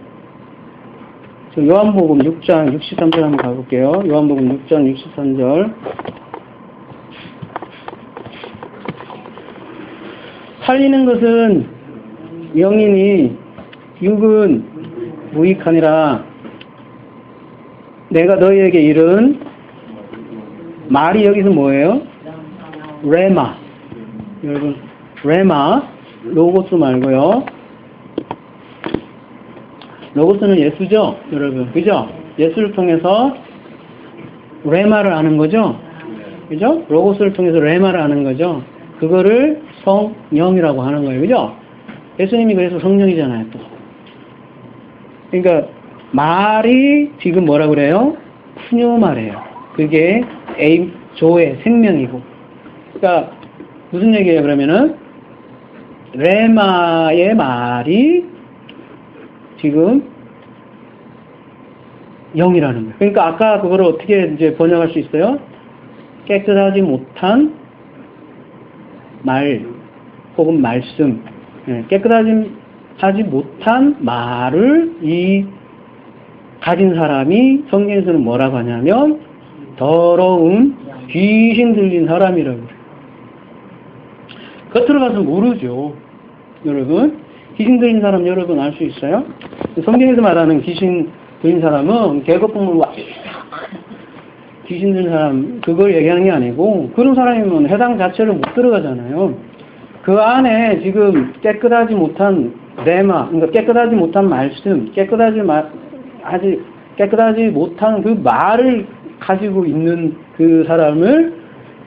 요한복음 6장 63절 한번 가볼게요. 요한복음 6장 63절. 살리는 것은 영이니 육은 무익하니라. 내가 너희에게 이른 말이 여기서 뭐예요? 레마. 여러분, 레마, 로고스 말고요. 로고스는 예수죠, 여러분. 그죠? 예수를 통해서 레마를 아는 거죠? 그죠? 로고스를 통해서 레마를 아는 거죠? 그거를 성령이라고 하는 거예요. 그죠? 예수님이 그래서 성령이잖아요, 또. 그러니까, 말이 지금 뭐라 그래요? 푸뉴마래요. 그게 조의 생명이고. 그러니까, 무슨 얘기예요, 그러면은? 레마의 말이 지금 영이라는 거예요. 그러니까 아까 그거를 어떻게 이제 번역할 수 있어요? 깨끗하지 못한 말 혹은 말씀, 깨끗하지 못한 말을 가진 사람이 성경에서는 뭐라고 하냐면 더러운 귀신 들린 사람이라고 그래요. 겉으로 봐서 모르죠, 여러분. 귀신 들린 사람 여러분 알 수 있어요? 성경에서 말하는 귀신 들린 사람은 개거품을 귀신 들린 사람 그걸 얘기하는 게 아니고, 그런 사람이면 해당 자체를 못 들어가잖아요. 그 안에 지금 깨끗하지 못한 레마, 그러니까 깨끗하지 못한 말씀, 깨끗하지 못한 그 말을 가지고 있는 그 사람을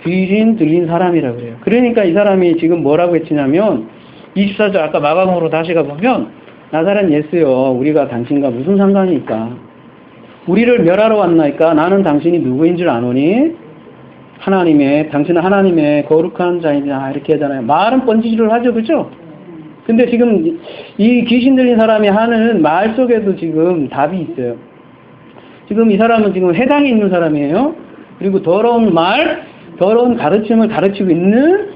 귀신 들린 사람이라고 그래요. 그러니까 이 사람이 지금 뭐라고 했냐면 24절 아까 마가복음으로 다시 가보면, 나사렛 예수여, 우리가 당신과 무슨 상관이니까? 우리를 멸하러 왔나이까? 나는 당신이 누구인 줄 아노니? 당신은 하나님의 거룩한 자이다, 이렇게 하잖아요. 말은 뻔지를 하죠, 그죠? 근데 지금 이 귀신 들린 사람이 하는 말 속에도 지금 답이 있어요. 지금 이 사람은 지금 해당에 있는 사람이에요. 그리고 더러운 가르침을 가르치고 있는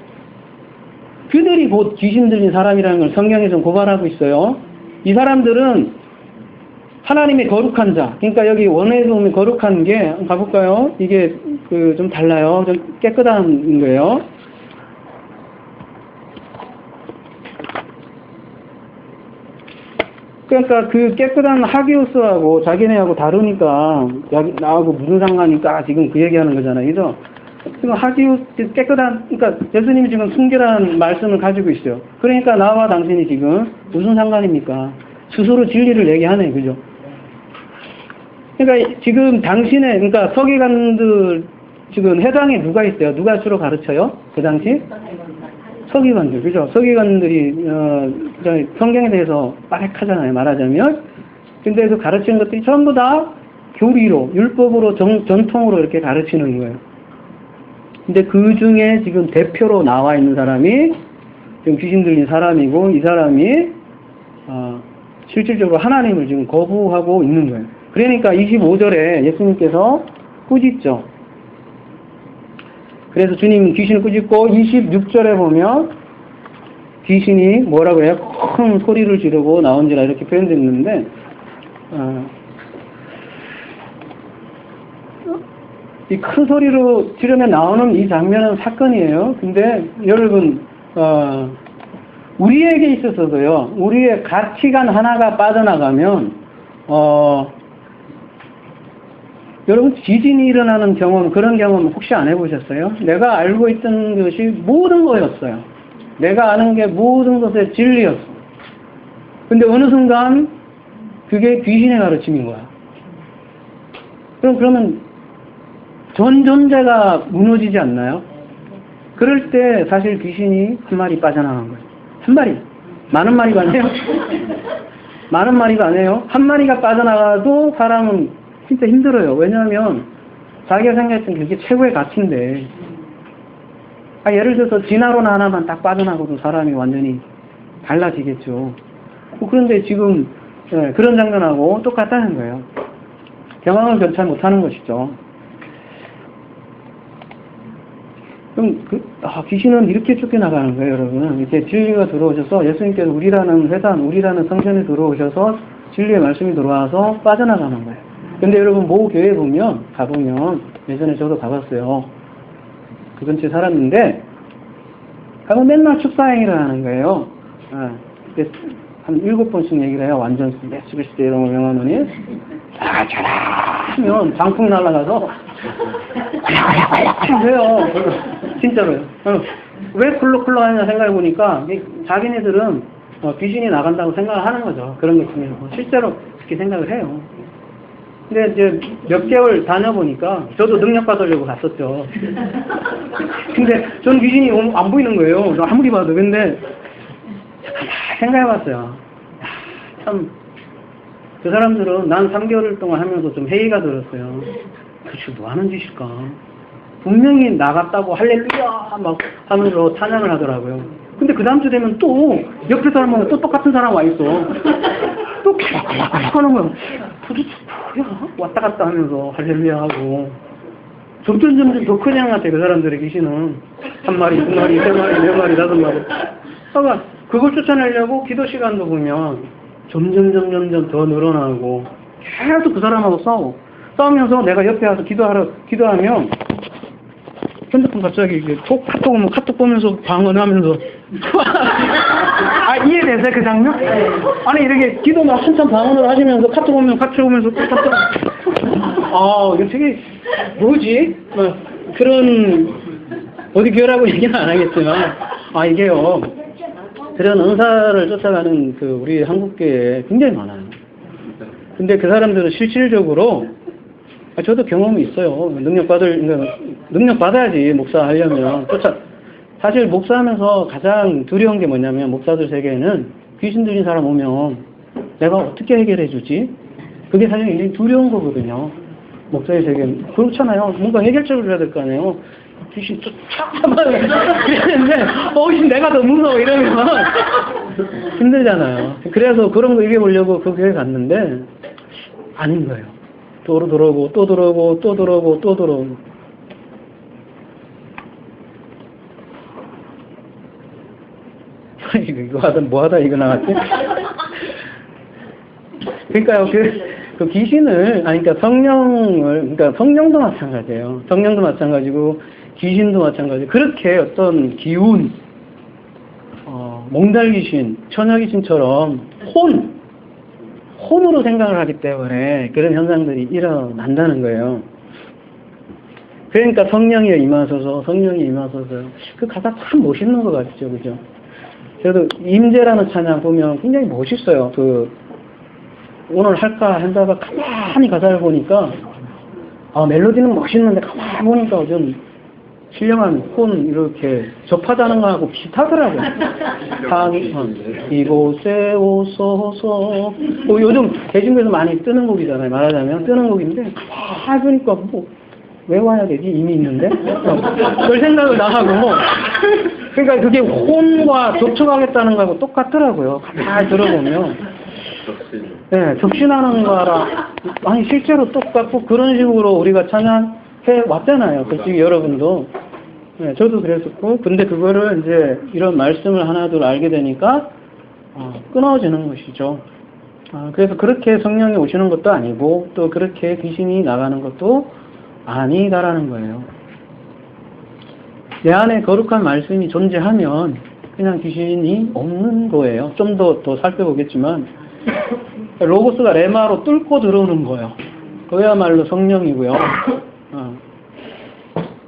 그들이 곧 귀신 들린 사람이라는 걸 성경에서 고발하고 있어요. 이 사람들은 하나님의 거룩한 자, 그러니까 여기 원어에서 보면 거룩한 게, 가볼까요? 이게 좀 달라요. 좀 깨끗한 거예요. 그러니까 그 깨끗한 하기오스하고 자기네하고 다르니까, 나하고 무슨 상관이니까 지금 그 얘기하는 거잖아요. 그죠? 지금 깨끗한, 그러니까 예수님이 지금 순결한 말씀을 가지고 있어요. 그러니까 나와 당신이 지금 무슨 상관입니까? 스스로 진리를 얘기하네, 그죠? 그러니까 지금 그러니까 서기관들, 지금 해당에 누가 있어요? 누가 주로 가르쳐요? 그 당시? 서기관들, 그죠? 서기관들이, 성경에 대해서 빠삭하잖아요, 말하자면. 근데 그 가르치는 것들이 전부 다 교리로, 율법으로, 전통으로 이렇게 가르치는 거예요. 근데 그 중에 지금 대표로 나와 있는 사람이 지금 귀신 들린 사람이고, 이 사람이 실질적으로 하나님을 지금 거부하고 있는 거예요. 그러니까 25절에 예수님께서 꾸짖죠. 그래서 주님은 귀신을 꾸짖고 26절에 보면 귀신이 뭐라고 해요? 큰 소리를 지르고 나온지라 이렇게 표현됐는데, 이 큰 소리로 지르며 나오는 이 장면은 사건이에요. 근데 여러분, 우리에게 있어서도요, 우리의 가치관 하나가 빠져나가면, 여러분 지진이 일어나는 경험, 그런 경험 혹시 안 해보셨어요? 내가 알고 있던 것이 모든 거였어요. 내가 아는 게 모든 것의 진리였어. 근데 어느 순간 그게 귀신의 가르침인 거야. 그러면 전 존재가 무너지지 않나요? 그럴 때 사실 귀신이 한 마리 빠져나간 거예요. 한 마리. 많은 마리가 아니에요. 많은 마리가 아니에요. 한 마리가 빠져나가도 사람은 진짜 힘들어요. 왜냐하면 자기가 생각했던 게 그게 최고의 가치인데, 예를 들어서 진화론 하나만 딱 빠져나가도 사람이 완전히 달라지겠죠. 그런데 지금 그런 장면하고 똑같다는 거예요. 경황을 견찰 못하는 것이죠. 그럼 귀신은 이렇게 쫓겨나가는 거예요, 여러분. 이렇게 진리가 들어오셔서 예수님께서 우리라는 회단, 우리라는 성전에 들어오셔서 진리의 말씀이 들어와서 빠져나가는 거예요. 근데 여러분, 모 교회 가보면, 예전에 저도 가봤어요. 그 근처에 살았는데, 가면 맨날 축사행위를 하는 거예요. 한 7번씩 얘기를 해요. 완전 예수그리스도 이런 거 명하노니, 자라 하면 방풍 날아가서, 해요. 진짜로요. 왜 쿨럭쿨럭 하냐 생각해보니까, 자기네들은 귀신이 나간다고 생각을 하는 거죠. 그런 것 중에서. 실제로 그렇게 생각을 해요. 근데 이제 몇 개월 다녀보니까 저도 능력 받으려고 갔었죠. 근데 저는 귀신이 안 보이는 거예요. 아무리 봐도. 근데 생각해봤어요. 참, 그 사람들은 난 3개월 동안 하면서 좀 회의가 들었어요. 도대체 뭐 하는 짓일까? 분명히 나갔다고 할렐루야 막 하면서 찬양을 하더라고요. 근데 그 다음 주 되면 또 옆에 사람하고 또 똑같은 사람 와 있어. 또 계속 하는 거야. 도대체 뭐야? 왔다 갔다 하면서 할렐루야 하고. 점점 더 큰 양 같아, 그 사람들의 귀신은. 한 마리, 두 마리, 세 마리, 네 마리, 다섯 마리. 그러니까 그걸 쫓아내려고 기도 시간도 보면 점점 더 늘어나고 계속 그 사람하고 싸우면서 내가 옆에 와서 기도하면 핸드폰 갑자기 카톡 오면 카톡 보면서 방언하면서 이해되세요, 그 장면? 아니, 이렇게 기도 막 한참 방언을 하시면서 카톡 오면 카톡 오면서 이거 되게 뭐지? 그런 어디 교회라고 얘기는 안 하겠지만 이게요, 그런 은사를 쫓아가는 그 우리 한국교회에 굉장히 많아요. 근데 그 사람들은 실질적으로 저도 경험이 있어요. 능력 받아야지, 목사 하려면. 사실 목사하면서 가장 두려운 게 뭐냐면, 목사들 세계에는 귀신 들린 사람 오면 내가 어떻게 해결해 주지? 그게 사실 굉장히 두려운 거거든요. 목사의 세계는. 그렇잖아요. 뭔가 해결책을 줘야 될 거 아니에요. 귀신 이랬는데, 내가 더 무서워, 이러면 힘들잖아요. 그래서 그런 거 이겨보려고 그 교회 갔는데, 아닌 거예요. 또 들어오고. 이거 하다 이거 나갔지? 그러니까요, 그 귀신을, 그러니까 성령도 마찬가지예요. 성령도 마찬가지고, 귀신도 마찬가지. 그렇게 어떤 기운, 몽달귀신, 처녀귀신처럼 혼으로 생각을 하기 때문에 그런 현상들이 일어난다는 거예요. 그러니까 성령이 임하소서. 그 가사 참 멋있는 것 같죠, 그죠? 저도 임재라는 찬양 보면 굉장히 멋있어요. 오늘 할까 한다가 가만히 가사를 보니까 멜로디는 멋있는데 가만히 보니까 좀 신령한 혼 이렇게 접하자는 거하고 비슷하더라고요. 이곳에 오소서. 요즘 대중에서 많이 뜨는 곡이잖아요. 말하자면 뜨는 곡인데 가만히 보니까 왜 와야 되지? 이미 있는데? 그럴 생각을 나하고, 그러니까 그게 혼과 접촉하겠다는 거하고 똑같더라고요. 잘 들어보면. 네, 적신하는 거라, 아니, 실제로 똑같고 그런 식으로 우리가 찬양해 왔잖아요. 솔직히 여러분도. 네, 저도 그랬었고, 근데 그거를 이제 이런 말씀을 하나둘 알게 되니까, 끊어지는 것이죠. 그래서 그렇게 성령이 오시는 것도 아니고, 또 그렇게 귀신이 나가는 것도 아니다라는 거예요. 내 안에 거룩한 말씀이 존재하면 그냥 귀신이 없는 거예요. 좀 더 살펴보겠지만 로고스가 레마로 뚫고 들어오는 거예요. 그야말로 성령이고요.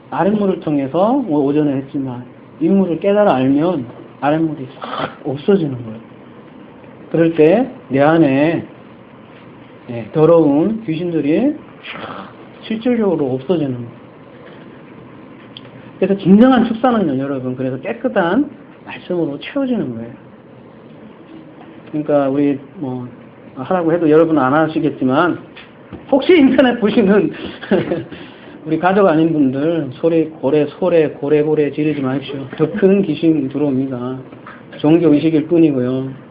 아랫물을 통해서 오전에 했지만 윗물을 깨달아 알면 아랫물이 싹 없어지는 거예요. 그럴 때 내 안에 더러운 귀신들이 실질적으로 없어지는 거예요. 그래서 진정한 축사는요, 여러분, 그래서 깨끗한 말씀으로 채워지는 거예요. 그러니까 우리 하라고 해도 여러분은 안 하시겠지만 혹시 인터넷 보시는 우리 가족 아닌 분들 고래 지르지 마십시오. 더 큰 귀신 들어옵니다. 종교 의식일 뿐이고요.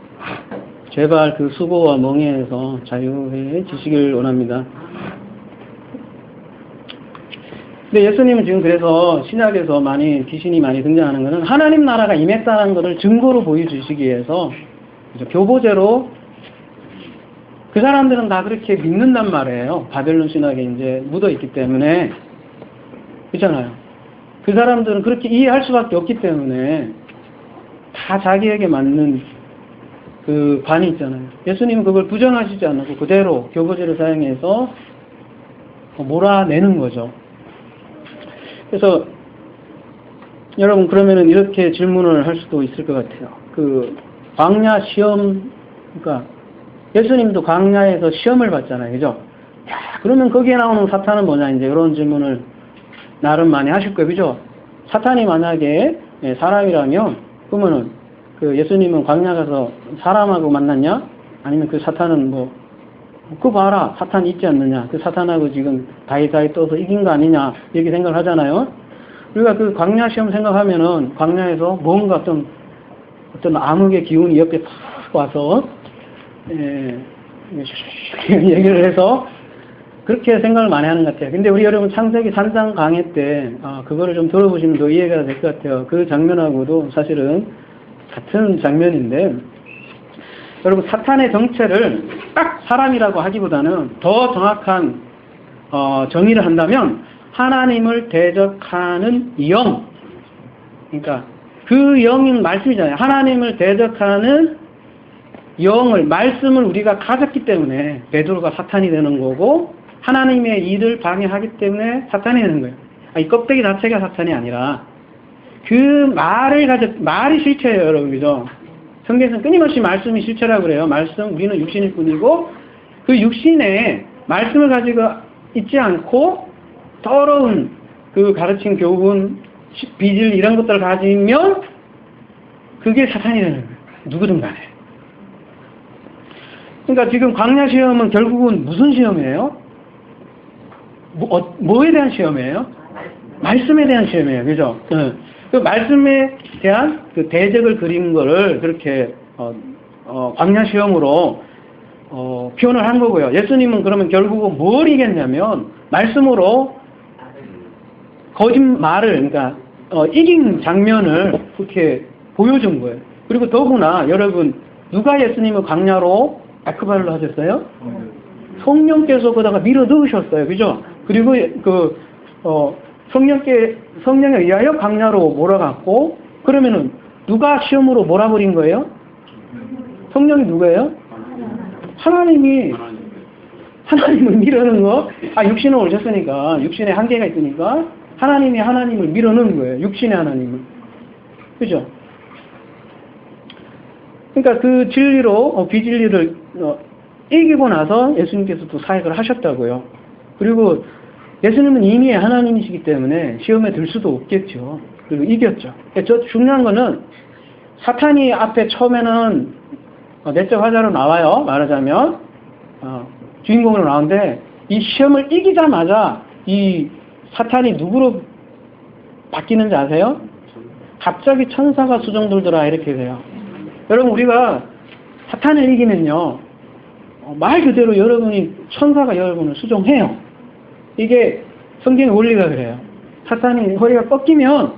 제발 그 수고와 멍해에서 자유해지시길 원합니다. 근데 예수님은 지금 그래서 신약에서 귀신이 많이 등장하는 것은 하나님 나라가 임했다는 것을 증거로 보여주시기 위해서 교보제로 그 사람들은 다 그렇게 믿는단 말이에요. 바벨론 신학에 이제 묻어 있기 때문에. 그렇잖아요. 그 사람들은 그렇게 이해할 수밖에 없기 때문에 다 자기에게 맞는 그 반이 있잖아요. 예수님은 그걸 부정하시지 않고 그대로 교보제를 사용해서 몰아내는 거죠. 그래서 여러분 그러면은 이렇게 질문을 할 수도 있을 것 같아요. 그 광야 시험, 그러니까 예수님도 광야에서 시험을 받잖아요, 그죠? 야, 그러면 거기에 나오는 사탄은 뭐냐, 이제 이런 질문을 나름 많이 하실 거예요, 그죠? 사탄이 만약에 사람이라면 그러면은 그 예수님은 광야 가서 사람하고 만났냐? 아니면 그 사탄은 그거 봐라, 사탄 있지 않느냐? 그 사탄하고 지금 다이다이 떠서 이긴 거 아니냐? 이렇게 생각을 하잖아요. 우리가 그 광야 시험 생각하면은 광야에서 뭔가 어떤 암흑의 기운이 옆에 팍 와서 얘기를 해서 그렇게 생각을 많이 하는 것 같아요. 근데 우리 여러분 창세기 3장 강해 때 그거를 좀 들어보시면 더 이해가 될 것 같아요. 그 장면하고도 사실은 같은 장면인데, 여러분 사탄의 정체를 딱 사람이라고 하기보다는 더 정확한 정의를 한다면 하나님을 대적하는 영, 그러니까 그 영인 말씀이잖아요. 하나님을 대적하는 말씀을 우리가 가졌기 때문에 베드로가 사탄이 되는 거고, 하나님의 일을 방해하기 때문에 사탄이 되는 거예요. 이 껍데기 자체가 사탄이 아니라 그 말이 실체예요, 여러분, 그죠? 성경에서는 끊임없이 말씀이 실체라고 그래요. 우리는 육신일 뿐이고, 그 육신에 말씀을 가지고 있지 않고 더러운 그 가르침, 교훈, 비질 이런 것들을 가지면 그게 사탄이 되는 거예요. 누구든 간에. 그러니까 지금 광야 시험은 결국은 무슨 시험이에요? 뭐에 대한 시험이에요? 말씀에 대한 시험이에요. 그죠? 그 말씀에 대한 그 대적을 그린 거를 그렇게 광야 시험으로 표현을 한 거고요. 예수님은 그러면 결국은 뭘 이겼냐면 말씀으로 거짓말을, 그러니까 이긴 장면을 그렇게 보여준 거예요. 그리고 더구나 여러분, 누가 예수님을 광야로 아크발로 하셨어요? 성령께서 거기다가 밀어 넣으셨어요. 그죠? 그리고 성령에 의하여 광야로 몰아갔고, 그러면은 누가 시험으로 몰아버린 거예요? 성령이 누구예요? 하나님을 밀어넣은 거? 육신을 오셨으니까, 육신에 한계가 있으니까 하나님을 밀어넣은 거예요. 육신의 하나님을. 그죠? 그러니까 그 진리로, 비진리를 이기고 나서 예수님께서 또 사역을 하셨다고요. 그리고 예수님은 이미 하나님이시기 때문에 시험에 들 수도 없겠죠. 그리고 이겼죠. 중요한 거는 사탄이 앞에 처음에는 내적 화자로 나와요. 말하자면 주인공으로 나오는데 이 시험을 이기자마자 이 사탄이 누구로 바뀌는지 아세요? 갑자기 천사가 수종들더라 이렇게 돼요. 여러분 우리가 사탄을 이기면요 말 그대로 여러분이 천사가 여러분을 수종해요. 이게 성경의 원리가 그래요. 사탄이 허리가 꺾이면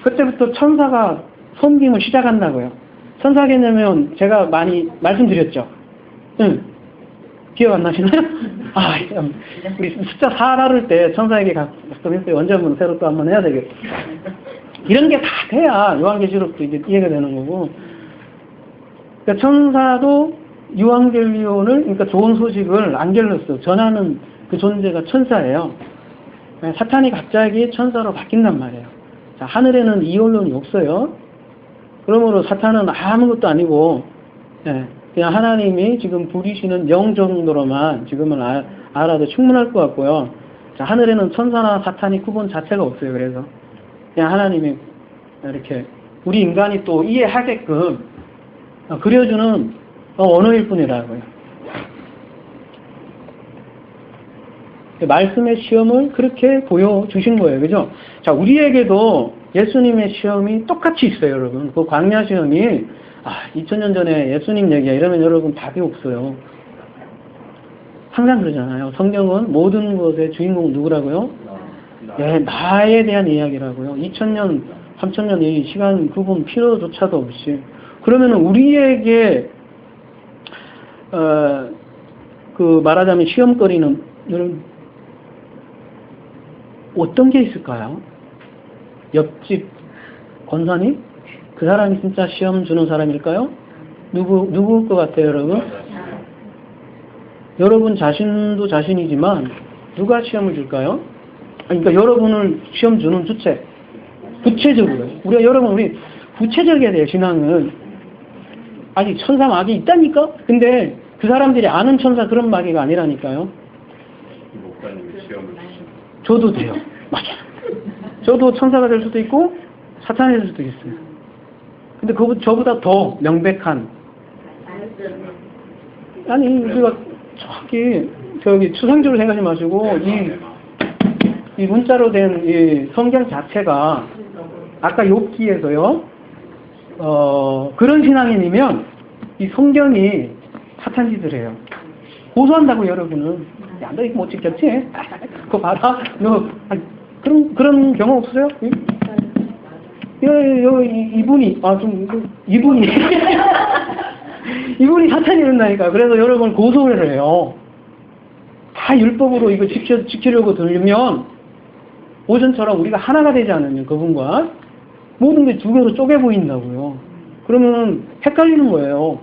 그때부터 천사가 섬김을 시작한다고요. 천사 개념은 제가 많이 말씀드렸죠. 응. 기억 안 나시나요? 아, 우리 숫자 4 나눌 때 천사에게 가끔 했어요. 언제 한번 새로 또 한번 해야 되겠다. 이런 게 다 돼야 요한계시록도 이제 이해가 되는 거고. 그러니까 천사도 유앙겔리온을, 그러니까 좋은 소식을 안겔로스 전하는 그 존재가 천사예요. 사탄이 갑자기 천사로 바뀐단 말이에요. 자, 하늘에는 이 언론이 없어요. 그러므로 사탄은 아무것도 아니고, 예, 그냥 하나님이 지금 부리시는 영 정도로만 지금은 알아도 충분할 것 같고요. 자, 하늘에는 천사나 사탄이 구분 자체가 없어요. 그래서 그냥 하나님이 이렇게 우리 인간이 또 이해하게끔 그려주는 언어일 뿐이라고요. 말씀의 시험을 그렇게 보여주신 거예요. 그죠? 자, 우리에게도 예수님의 시험이 똑같이 있어요, 여러분. 그 광야 시험이 2000년 전에 예수님 얘기야 이러면 여러분 답이 없어요. 항상 그러잖아요. 성경은 모든 것의 주인공 누구라고요? 예, 나에 대한 이야기라고요. 2000년, 3000년 이 시간 구분 필요조차도 없이. 그러면 우리에게 그 말하자면 시험거리는 여러분 어떤 게 있을까요? 옆집 권사님? 그 사람이 진짜 시험 주는 사람일까요? 누구일 것 같아요, 여러분? 여러분 자신도 자신이지만 누가 시험을 줄까요? 그러니까 여러분을 시험 주는 주체. 구체적으로. 우리 구체적이어야 돼요, 신앙은. 아직 천사 마귀 있다니까? 근데 그 사람들이 아는 천사 그런 마귀가 아니라니까요. 저도 돼요. 맞아. 저도 천사가 될 수도 있고 사탄이 될 수도 있어요. 근데 저보다 더 명백한. 아니 우리가 저기 추상적으로 생각하지 마시고 이 문자로 된 이 성경 자체가 아까 욥기에서요 그런 신앙인이면 이 성경이 사탄 짓을 해요. 고소한다고 여러분은. 야, 너 이거 못 지켰지? 그거 봐라. 너 그런 경험 없어요? 이분이 이분이 사탄이 된다니까. 그래서 여러분 고소를 해요. 다 율법으로 이거 지키려고 들면 오전처럼 우리가 하나가 되지 않으면 그분과 모든 게 두 개로 쪼개 보인다고요. 그러면 헷갈리는 거예요.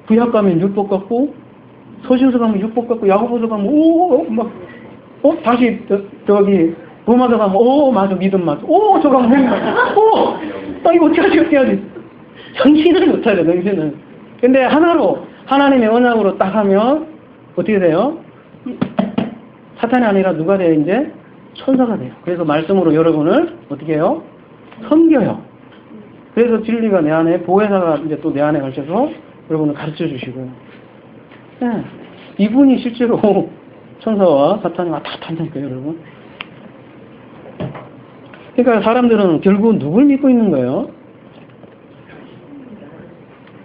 구약 가면 율법 같고 서신서 가면 율법 같고 야고보서 가면 다시 저기 로마서 가면 맞아 믿음 맞아 저 가면 행위 맞아 이거 어떻게 하지 정신을 못 차려 정신은. 근데 하나님의 언약으로 딱 하면 어떻게 돼요? 사탄이 아니라 누가 돼요? 이제 천사가 돼요. 그래서 말씀으로 여러분을 어떻게 해요? 섬겨요. 그래서 진리가 내 안에 보혜사가 이제 또 내 안에 가셔서 여러분을 가르쳐 주시고요. 네. 이분이 실제로 천사와 사탄이 왔다 갔다 한다니까요, 여러분. 그러니까 사람들은 결국 누굴 믿고 있는 거예요?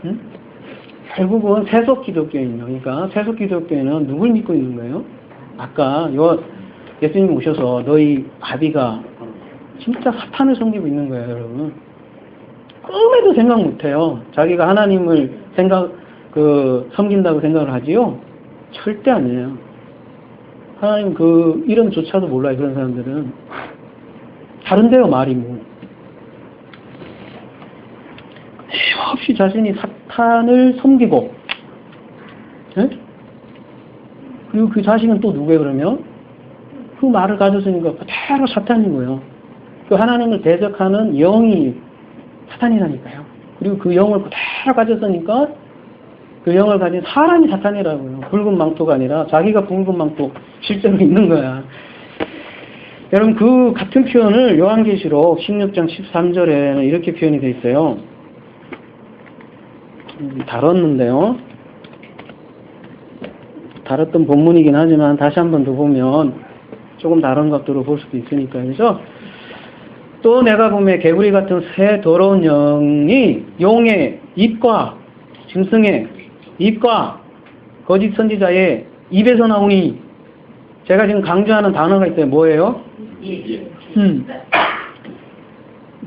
응? 결국은 세속 기독교인이요. 그러니까 세속 기독교인은 누굴 믿고 있는 거예요? 아까 예수님 오셔서 너희 아비가 진짜 사탄을 섬기고 있는 거예요, 여러분. 꿈에도 생각 못해요. 자기가 하나님을 섬긴다고 생각을 하지요? 절대 아니에요. 하나님 이름조차도 몰라요, 그런 사람들은. 다른데요, 말이 뭐. 힘없이 자신이 사탄을 섬기고, 네? 그리고 그 자식은 또 누구예요, 그러면? 그 말을 가졌으니까 그대로 사탄인 거예요. 그 하나님을 대적하는 영이 사탄이라니까요. 그리고 그 영을 그대로 가졌으니까 그 영을 가진 사람이 사탄이라고요. 붉은 망토가 아니라 자기가 붉은 망토 실제로 있는 거야. 여러분 그 같은 표현을 요한계시록 16장 13절에는 이렇게 표현이 되어 있어요. 다뤘는데요. 다뤘던 본문이긴 하지만 다시 한 번 더 보면 조금 다른 각도로 볼 수도 있으니까요. 그죠? 또 내가 보면 개구리 같은 새 더러운 영이 용의 입과 짐승의 입과 거짓 선지자의 입에서 나오니, 제가 지금 강조하는 단어가 있어요. 뭐예요?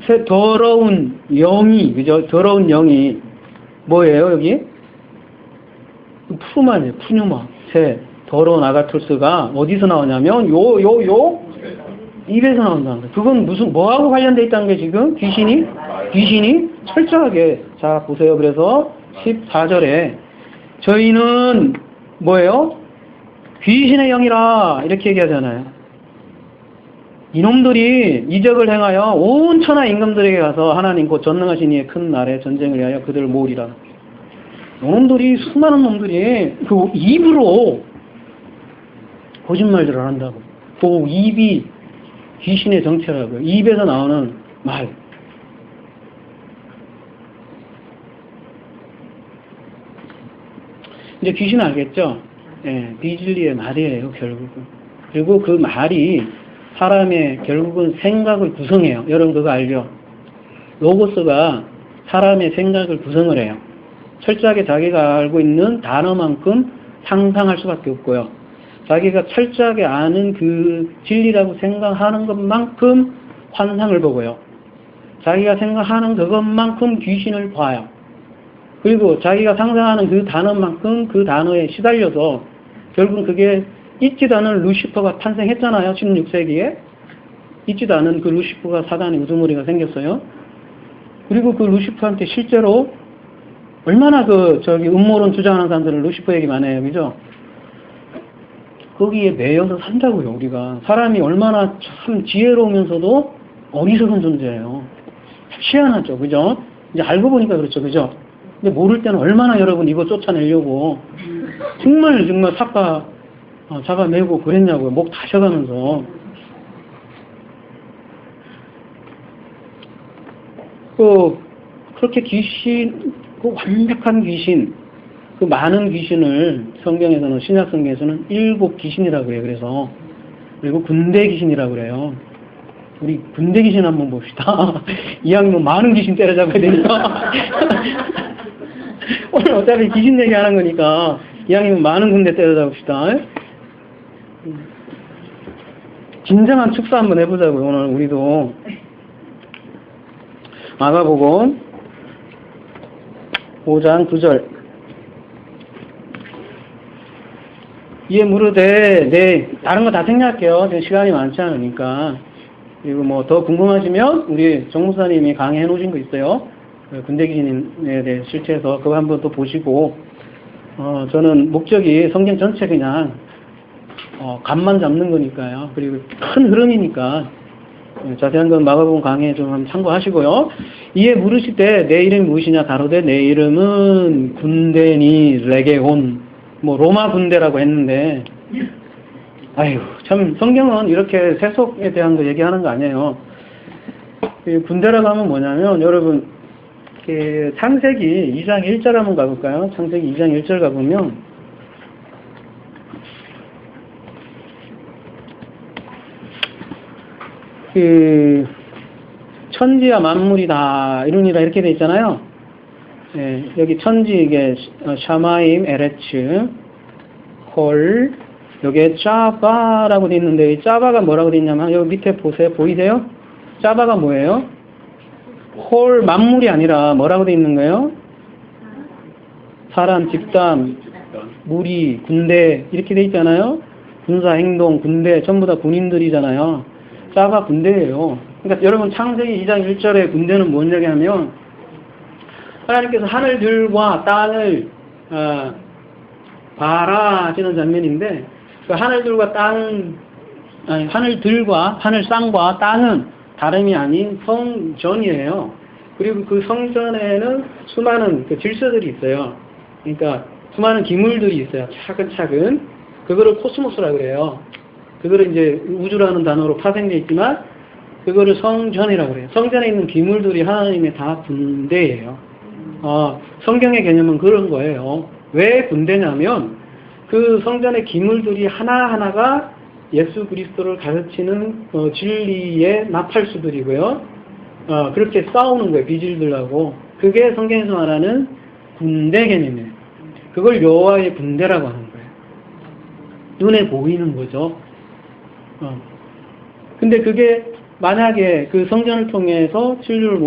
새 더러운 영이, 그죠? 더러운 영이 뭐예요, 여기? 푸마네요, 푸뉴마. 새 더러운 아가토스가 어디서 나오냐면, 입에서 나온다는 거예요. 그건 뭐하고 관련되어 있다는 게 지금? 귀신이 철저하게. 자, 보세요. 그래서 14절에 저희는 뭐예요? 귀신의 영이라 이렇게 얘기하잖아요. 이놈들이 이적을 행하여 온 천하 임금들에게 가서 하나님 곧 전능하신 이의 큰 날에 전쟁을 위하여 그들을 모으리라. 이놈들이, 수많은 놈들이 그 입으로 거짓말들을 한다고. 그 입이 귀신의 정체라고요. 입에서 나오는 말. 이제 귀신은 알겠죠? 예, 비진리의 말이에요, 결국은. 그리고 그 말이 사람의 결국은 생각을 구성해요. 여러분 그거 알죠? 로고스가 사람의 생각을 구성을 해요. 철저하게 자기가 알고 있는 단어만큼 상상할 수밖에 없고요. 자기가 철저하게 아는 그 진리라고 생각하는 것만큼 환상을 보고요. 자기가 생각하는 그것만큼 귀신을 봐요. 그리고 자기가 상상하는 그 단어만큼 그 단어에 시달려서 결국은 그게 있지도 않은 루시퍼가 탄생했잖아요. 16세기에. 있지도 않은 그 루시퍼가 사단의 우두머리가 생겼어요. 그리고 그 루시퍼한테 실제로 얼마나 음모론 주장하는 사람들은 루시퍼 얘기만 해요. 그죠? 거기에 매여서 산다고요, 우리가. 사람이 얼마나 참 지혜로우면서도 어리석은 존재예요. 희한하죠, 그죠? 이제 알고 보니까 그렇죠, 그죠? 근데 모를 때는 얼마나 여러분 이거 쫓아내려고 정말 잡아내고 그랬냐고요. 목 다셔가면서. 그렇게 완벽한 귀신, 그 많은 귀신을 성경에서는, 신약 성경에서는 7 귀신이라고 그래요. 그래서. 그리고 군대 귀신이라고 그래요. 우리 군대 귀신 한번 봅시다. 이왕이면 많은 귀신 때려잡아야 되니까. 오늘 어차피 귀신 얘기하는 거니까 이왕이면 많은 군대 때려잡읍시다. 진정한 축사 한번 해보자고요. 오늘 우리도. 마가복음 5장 9절. 이에 물으되, 다른 거 다 생략할게요. 지금 시간이 많지 않으니까. 그리고 뭐 더 궁금하시면 우리 정무사님이 강의해 놓으신 거 있어요. 군대 귀신에 대해 실체에서 그거 한번 또 보시고, 저는 목적이 성경 전체 그냥 감만 잡는 거니까요. 그리고 큰 흐름이니까 자세한 건 마가복음 강의에 좀 한번 참고하시고요. 이에 물으시되 내 이름이 무엇이냐 가로되 내 이름은 군대니 레게온, 뭐 로마 군대라고 했는데, 아유 참 성경은 이렇게 세속에 대한 거 얘기하는 거 아니에요. 군대라고 하면 뭐냐면, 여러분 창세기 2장 1절 한번 가볼까요? 창세기 2장 1절 가보면 천지와 만물이 다 이루니라 이렇게 돼 있잖아요. 예, 여기 천지, 이게 샤마임, 에레츠, 홀, 여기에 짜바라고 돼 있는데, 이 짜바가 뭐라고 돼 있냐면, 여기 밑에 보세요. 보이세요? 짜바가 뭐예요? 홀, 만물이 아니라 뭐라고 돼 있는 거예요? 사람, 집단, 무리, 군대 이렇게 돼 있잖아요. 군사, 행동, 군대 전부 다 군인들이잖아요. 짜바 군대예요. 그러니까 여러분 창세기 2장 1절의 군대는 뭔 얘기하면, 하나님께서 하늘들과 땅을 봐라 하시는 장면인데, 그 하늘들과 하늘 쌍과 땅은 다름이 아닌 성전이에요. 그리고 그 성전에는 수많은 그 질서들이 있어요. 그러니까 수많은 기물들이 있어요. 차근차근. 그거를 코스모스라고 그래요. 그거를 이제 우주라는 단어로 파생되어 있지만, 그거를 성전이라고 그래요. 성전에 있는 기물들이 하나님의 다 군대예요. 성경의 개념은 그런 거예요. 왜 군대냐면, 그 성전의 기물들이 하나하나가 예수 그리스도를 가르치는 진리의 나팔수들이고요. 그렇게 싸우는 거예요. 비질들하고. 그게 성경에서 말하는 군대 개념이에요. 그걸 여호와의 군대라고 하는 거예요. 눈에 보이는 거죠. 근데 그게 만약에 그 성전을 통해서 진리를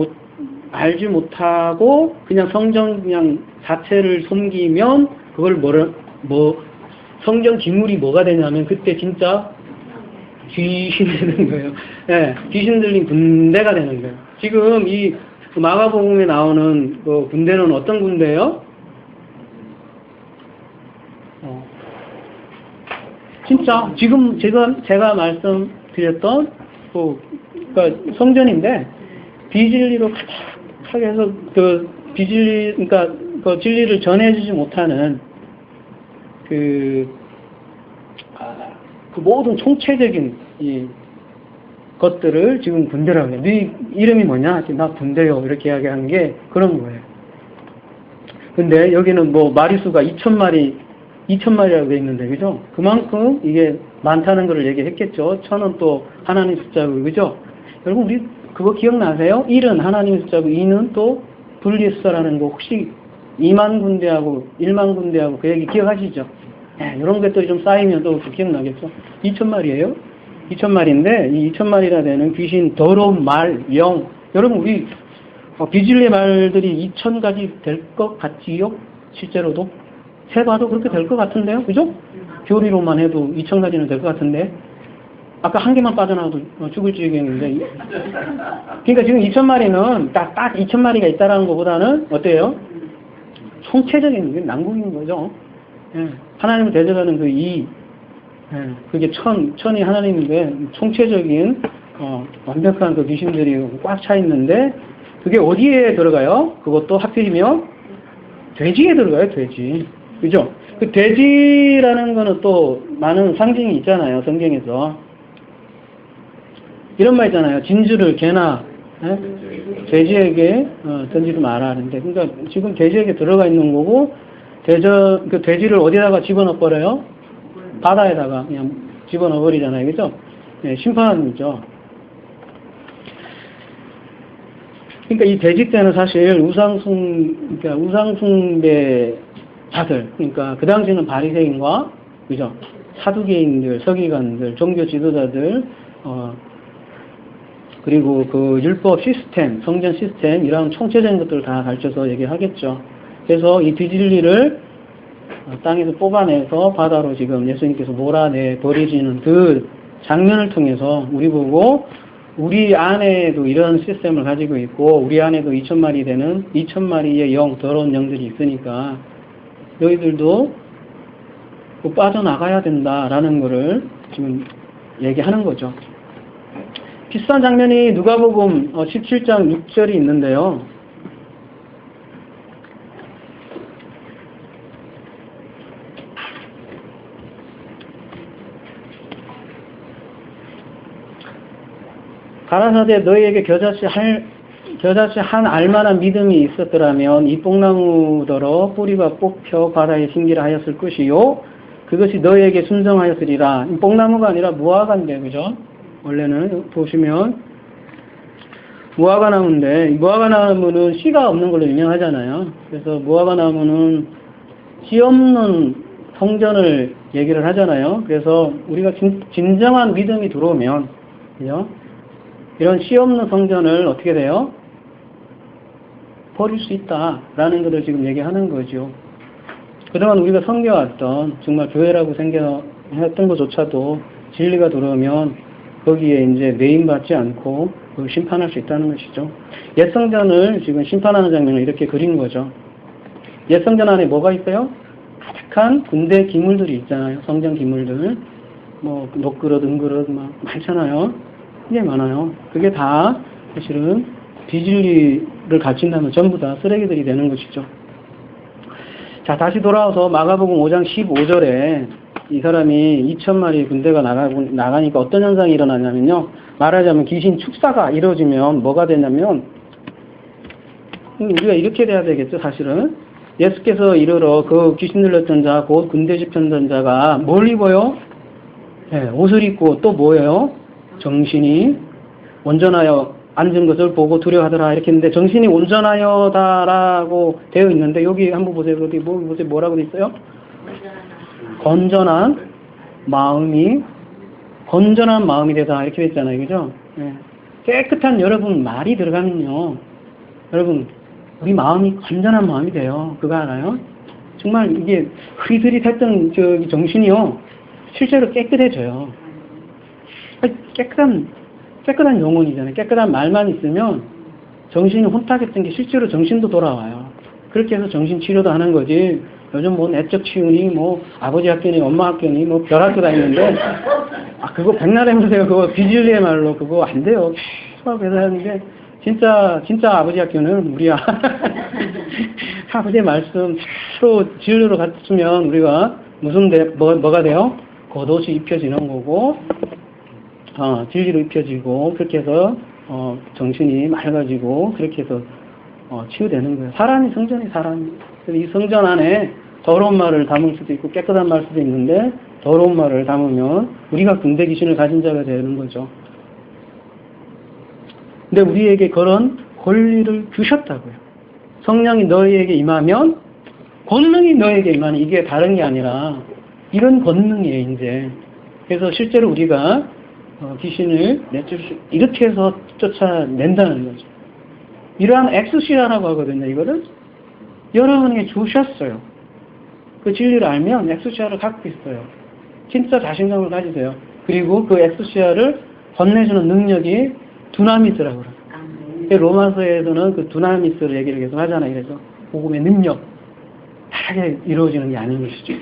알지 못하고 그냥 성전 그냥 자체를 섬기면 그걸 성전 기물이 뭐가 되냐면 그때 진짜 귀신이 되는 거예요. 네, 귀신 들린 군대가 되는 거예요. 지금 이 마가복음에 나오는 그 군대는 어떤 군대예요? 진짜 지금 제가 말씀드렸던 그러니까 성전인데 비진리로 가득하게 해서 그러니까 그 진리를 전해주지 못하는 그 모든 총체적인 이 것들을 지금 군대라고 해요. 네 이름이 뭐냐? 나 군대요. 이렇게 이야기하는 게 그런 거예요. 근데 여기는 뭐 마리수가 2,000마리라고 되어 있는데, 그죠? 그만큼 이게 많다는 걸 얘기했겠죠. 1,000은 또 하나님 숫자고, 그죠? 여러분, 우리 그거 기억나세요? 1은 하나님 숫자고, 2는 또 분리 숫자라는 거 혹시 2만 군대하고 1만 군대하고 그 얘기 기억하시죠? 네, 이런 것들이 좀 쌓이면 또 기억나겠죠? 2,000마리예요? 2,000마리인데, 이 2,000마리나 되는 귀신, 더러운 말, 영. 여러분, 우리 비질리 말들이 2,000가지 될 것 같지요? 실제로도? 세봐도 그렇게 될 것 같은데요? 그죠? 교리로만 해도 2,000가지는 될 것 같은데. 아까 한 개만 빠져나와도 죽을 지경인데. 그러니까 지금 2,000마리는 딱 2,000마리가 있다라는 것보다는 어때요? 총체적인 난국인 거죠. 예. 하나님을 대적하는 그 그게 천이 하나님인데 총체적인 완벽한 그 귀신들이 꽉 차 있는데 그게 어디에 들어가요? 그것도 하필이면 돼지에 들어가요. 돼지. 그죠? 그 돼지라는 거는 또 많은 상징이 있잖아요. 성경에서. 이런 말 있잖아요. 진주를 개나 돼지에게 던지지 마라 하는데, 그러니까 지금 돼지에게 들어가 있는 거고, 그 돼지를 어디다가 집어넣어 버려요? 바다에다가 그냥 집어넣어 버리잖아요. 그죠? 네, 심판이죠. 그러니까 이 돼지 때는 사실 우상숭배자들, 그러니까 그 당시에는 바리새인과, 그죠? 사두개인들, 서기관들, 종교 지도자들, 그리고 그 율법 시스템, 성전 시스템, 이런 총체적인 것들을 다 가르쳐서 얘기하겠죠. 그래서 이 뒤진리를 땅에서 뽑아내서 바다로 지금 예수님께서 몰아내 버리시는 그 장면을 통해서 우리 보고 우리 안에도 이런 시스템을 가지고 있고 우리 안에도 2,000마리 되는 2,000마리의 더러운 영들이 있으니까 너희들도 빠져나가야 된다라는 거를 지금 얘기하는 거죠. 비슷한 장면이 누가복음 17장 6절이 있는데요. 가라사대 너희에게 겨자씨 한 알만한 믿음이 있었더라면 이 뽕나무더러 뿌리가 뽑혀 바다에 심기라 하였을 것이요 그것이 너희에게 순정하였으리라. 이 뽕나무가 아니라 무화과인데, 그죠? 원래는 보시면 무화과나무인데, 이 무화과나무는 씨가 없는 걸로 유명하잖아요. 그래서 무화과나무는 씨 없는 성전을 얘기를 하잖아요. 그래서 우리가 진정한 믿음이 들어오면, 그죠? 이런 씨 없는 성전을 어떻게 돼요? 버릴 수 있다라는 것을 지금 얘기하는 거죠. 그동안 우리가 섬겨왔던 정말 교회라고 생각했던 것조차도 진리가 들어오면 거기에 이제 매인받지 않고 심판할 수 있다는 것이죠. 옛 성전을 지금 심판하는 장면을 이렇게 그린 거죠. 옛 성전 안에 뭐가 있어요? 가득한 군대 기물들이 있잖아요. 성전 기물들. 뭐 녹그릇, 은그릇 막 많잖아요. 굉장히 많아요. 그게 다 사실은 비진리를 갖춘다면 전부 다 쓰레기들이 되는 것이죠. 자, 다시 돌아와서 마가복음 5장 15절에 이 사람이 2,000마리 군대가 나가니까 어떤 현상이 일어나냐면요. 말하자면 귀신 축사가 이루어지면 뭐가 되냐면 우리가 이렇게 돼야 되겠죠. 사실은 예수께서 이르러 그 귀신 들렸던 자 곧 군대 집현던 자가 뭘 입어요? 네, 옷을 입고 또 뭐예요? 정신이 온전하여 앉은 것을 보고 두려워하더라 이렇게 했는데 정신이 온전하여다라고 되어 있는데 여기 한번 보세요. 어디 보세요. 뭐라고 되어 있어요? 건전한 마음이 되다 이렇게 됐잖아요. 그죠? 네. 깨끗한 여러분 말이 들어가면요. 여러분 우리 마음이 건전한 마음이 돼요. 그거 알아요? 정말 이게 흐릿흐릿했던 정신이요. 실제로 깨끗해져요. 깨끗한 영혼이잖아요. 깨끗한 말만 있으면 정신이 혼탁했던 게 실제로 정신도 돌아와요. 그렇게 해서 정신치료도 하는 거지. 요즘 뭐 내적 치유니 뭐 아버지 학교니 엄마 학교니 뭐 별 학교 다니는데 그거 백날의 무세요. 그거 비진리의 말로 그거 안 돼요. 계속 해서 하는데 진짜 아버지 학교는 우리야. 아버지의 말씀 서로 진리로 갖추면 우리가 뭐가 돼요? 겉옷이 입혀지는 거고 진리로 입혀지고 그렇게 해서 정신이 맑아지고 그렇게 해서 치유되는 거예요. 사람이 성전이 사람이. 이 성전 안에 더러운 말을 담을 수도 있고 깨끗한 말 수도 있는데 더러운 말을 담으면 우리가 군대 귀신을 가진 자가 되는 거죠. 근데 우리에게 그런 권리를 주셨다고요. 성령이 너희에게 임하면 권능이 너희에게 임하는 이게 다른 게 아니라 이런 권능이에요. 이제 그래서 실제로 우리가 귀신을 이렇게 해서 쫓아낸다는 거죠. 이러한 엑스시아라고 하거든요. 이거를 여러분에게 주셨어요. 그 진리를 알면 엑스시아를 갖고 있어요. 진짜 자신감을 가지세요. 그리고 그 엑스시아를 건네주는 능력이 두나미스라고 그래요. 로마서에서는 그 두나미스를 얘기를 계속 하잖아요. 그래서 복음의 능력 다르게 이루어지는 게 아닌 것이죠.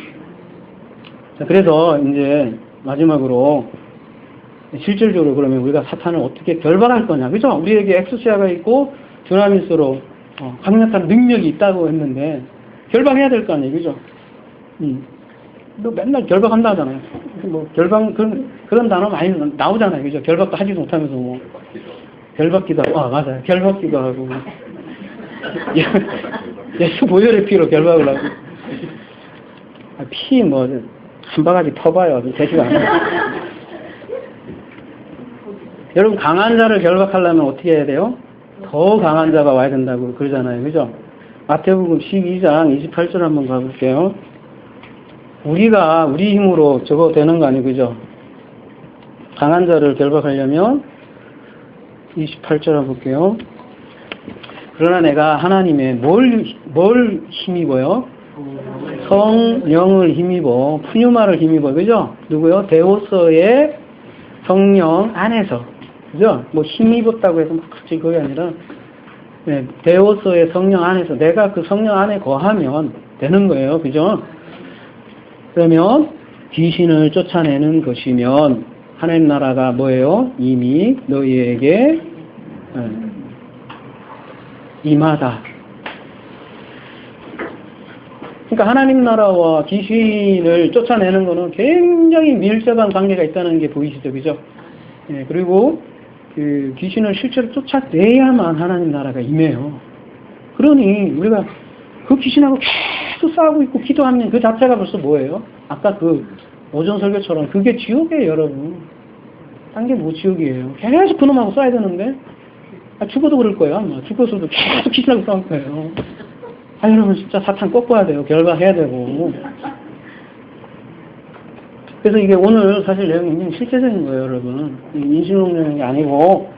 자, 그래서 이제 마지막으로 실질적으로 그러면 우리가 사탄을 어떻게 결박할 거냐, 그죠? 우리에게 엑스시아가 있고 두나미스로 강력한 능력이 있다고 했는데 결박해야 될 거 아니에요, 그죠? 너 맨날 결박한다 하잖아요. 뭐 결박 그런 단어 많이 나오잖아요, 그죠? 결박도 하지도 못하면서 뭐 결박기도 하고, 맞아요, 결박기도 하고 예수 보혈의 피로 결박을 하고 피 뭐 한 바가지 퍼봐요, 되지가 않아요. 여러분 강한 자를 결박하려면 어떻게 해야 돼요? 더 강한 자가 와야 된다고 그러잖아요. 그죠? 마태복음 12장 28절 한번 가볼게요. 우리가 우리 힘으로 저거 되는 거 아니에요. 그죠? 강한 자를 결박하려면 28절 한번 볼게요. 그러나 내가 하나님의 뭘 힘입어요? 성령을 힘입어, 푸뉴마를 힘입어. 그죠? 누구요? 데오서의 성령 안에서. 그죠? 뭐 힘입었다고 해서 막 갑자기 그게 아니라 데오서의 성령 안에서 내가 그 성령 안에 거하면 되는 거예요. 그죠? 그러면 귀신을 쫓아내는 것이면 하나님 나라가 뭐예요? 이미 너희에게 임하다. 그러니까 하나님 나라와 귀신을 쫓아내는 거는 굉장히 밀접한 관계가 있다는 게 보이시죠? 그죠? 예, 그리고 그 귀신을 실제로 쫓아내야만 하나님 나라가 임해요. 그러니 우리가 그 귀신하고 계속 싸우고 있고 기도하면 그 자체가 벌써 뭐예요? 아까 그 오전 설교처럼 그게 지옥이에요, 여러분. 딴 게 뭐 지옥이에요. 계속 그놈하고 싸워야 되는데 죽어도 그럴 거예요. 아마 죽어서도 계속 귀신하고 싸울 거예요. 여러분 진짜 사탄 꺾어야 돼요. 결박해야 되고. 그래서 이게 오늘 사실 내용이 굉장히 실제적인 거예요, 여러분. 인신용 내용이 아니고,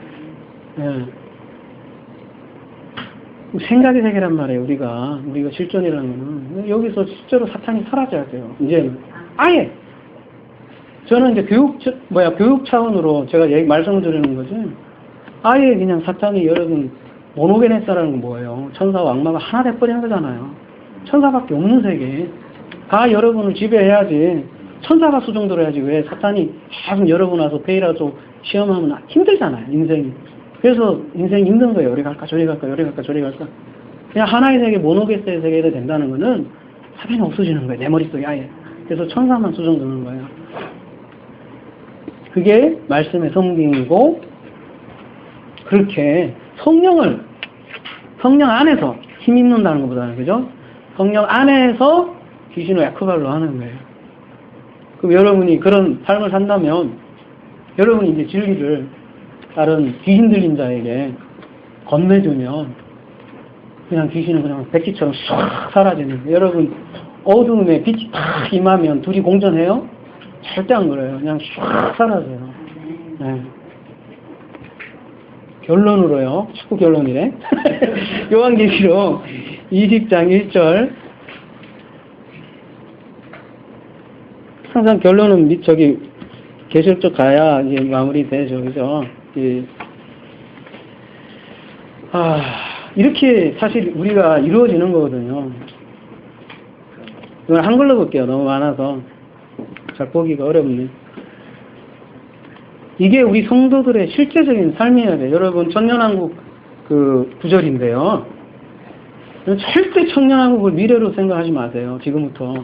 생각의 세계란 말이에요, 우리가 실존이라는 거는. 여기서 실제로 사탄이 사라져야 돼요. 이제는. 아예! 저는 이제 교육 차원으로 제가 말씀을 드리는 거지. 아예 그냥 사탄이 여러분, 모노게네스라는 건 뭐예요? 천사와 악마가 하나 돼버리는 거잖아요. 천사밖에 없는 세계. 다 여러분을 지배해야지. 천사가 수정도를 해야지. 왜 사탄이 계속 여러분 와서 페이라도 시험하면 힘들잖아요, 인생이. 그래서 인생이 힘든 거예요. 여기 갈까, 저리 갈까, 여기 갈까, 저리 갈까. 그냥 하나의 세계, 모노게스의 세계가 된다는 거는 사탄이 없어지는 거예요. 내 머릿속에 아예. 그래서 천사만 수정되는 거예요. 그게 말씀의 성경이고, 그렇게 성령 안에서 힘 입는다는 것보다는, 그죠? 성령 안에서 귀신을 에크발로 하는 거예요. 그럼 여러분이 그런 삶을 산다면 여러분이 이제 진리를 다른 귀신 들린 자에게 건네주면 그냥 귀신은 그냥 백기처럼 싹 사라지는 거예요. 여러분 어두움에 빛이 탁 임하면 둘이 공존해요? 절대 안 그래요. 그냥 싹 사라져요. 네. 결론으로요. 축구 결론이래. 요한계시록 20장 1절. 항상 결론은 저기 계시록 쪽 가야 이제 마무리되죠. 그죠? 이렇게 사실 우리가 이루어지는 거거든요. 이걸 한글로 볼게요. 너무 많아서 잘 보기가 어렵네. 이게 우리 성도들의 실제적인 삶이어야 돼요. 여러분 천년왕국 그 구절인데요. 절대 천년왕국을 미래로 생각하지 마세요. 지금부터.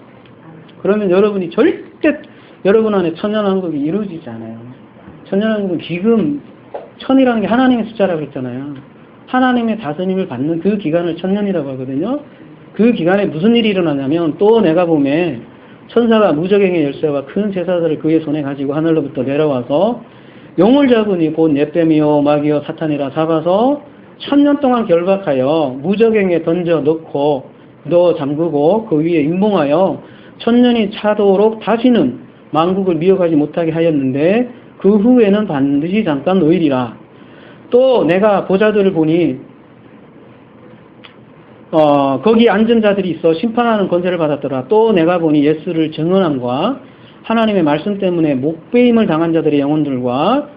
그러면 여러분이 절대 여러분 안에 천년왕국이 이루어지지 않아요. 천년왕국은 지금 천이라는 게 하나님의 숫자라고 했잖아요. 하나님의 다스림을 받는 그 기간을 천년이라고 하거든요. 그 기간에 무슨 일이 일어나냐면 또 내가 보면 천사가 무적행의 열쇠와 큰 제사들을 그의 손에 가지고 하늘로부터 내려와서 용을 잡으니 곧 엿뱀이요 마귀요 사탄이라 잡아서 1000년 동안 결박하여 무적행에 던져 넣어 잠그고 그 위에 임봉하여 1000년이 차도록 다시는 만국을 미혹하지 못하게 하였는데 그 후에는 반드시 잠깐 놓이리라. 또 내가 보좌들을 보니 거기 앉은 자들이 있어 심판하는 권세를 받았더라. 또 내가 보니 예수를 증언함과 하나님의 말씀 때문에 목배임을 당한 자들의 영혼들과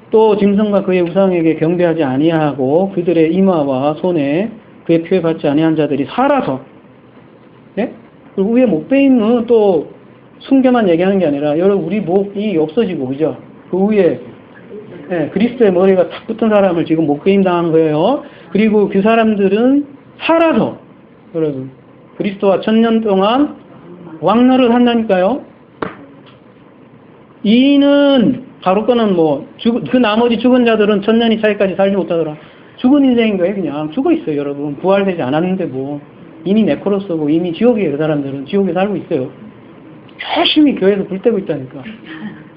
또 짐승과 그의 우상에게 경배하지 아니하고 그들의 이마와 손에 그의 표에 받지 아니한 자들이 살아서, 네? 그리고 위에 목배임은 또 순교만 얘기하는 게 아니라 여러분 우리 목이 없어지고, 그죠? 그 위에 그리스도의 머리가 탁 붙은 사람을 지금 목배임 당한 거예요. 그리고 그 사람들은 살아서 여러분 그리스도와 1000년 동안 왕노를 한다니까요. 이는 바로거는 그 나머지 죽은 자들은 1000년이 차이까지 살지 못하더라. 죽은 인생인 거예요. 그냥 죽어 있어요. 여러분 부활되지 않았는데 이미 네크로스고 이미 지옥이에요. 그 사람들은 지옥에 살고 있어요. 열심히 교회에서 불 떼고 있다니까.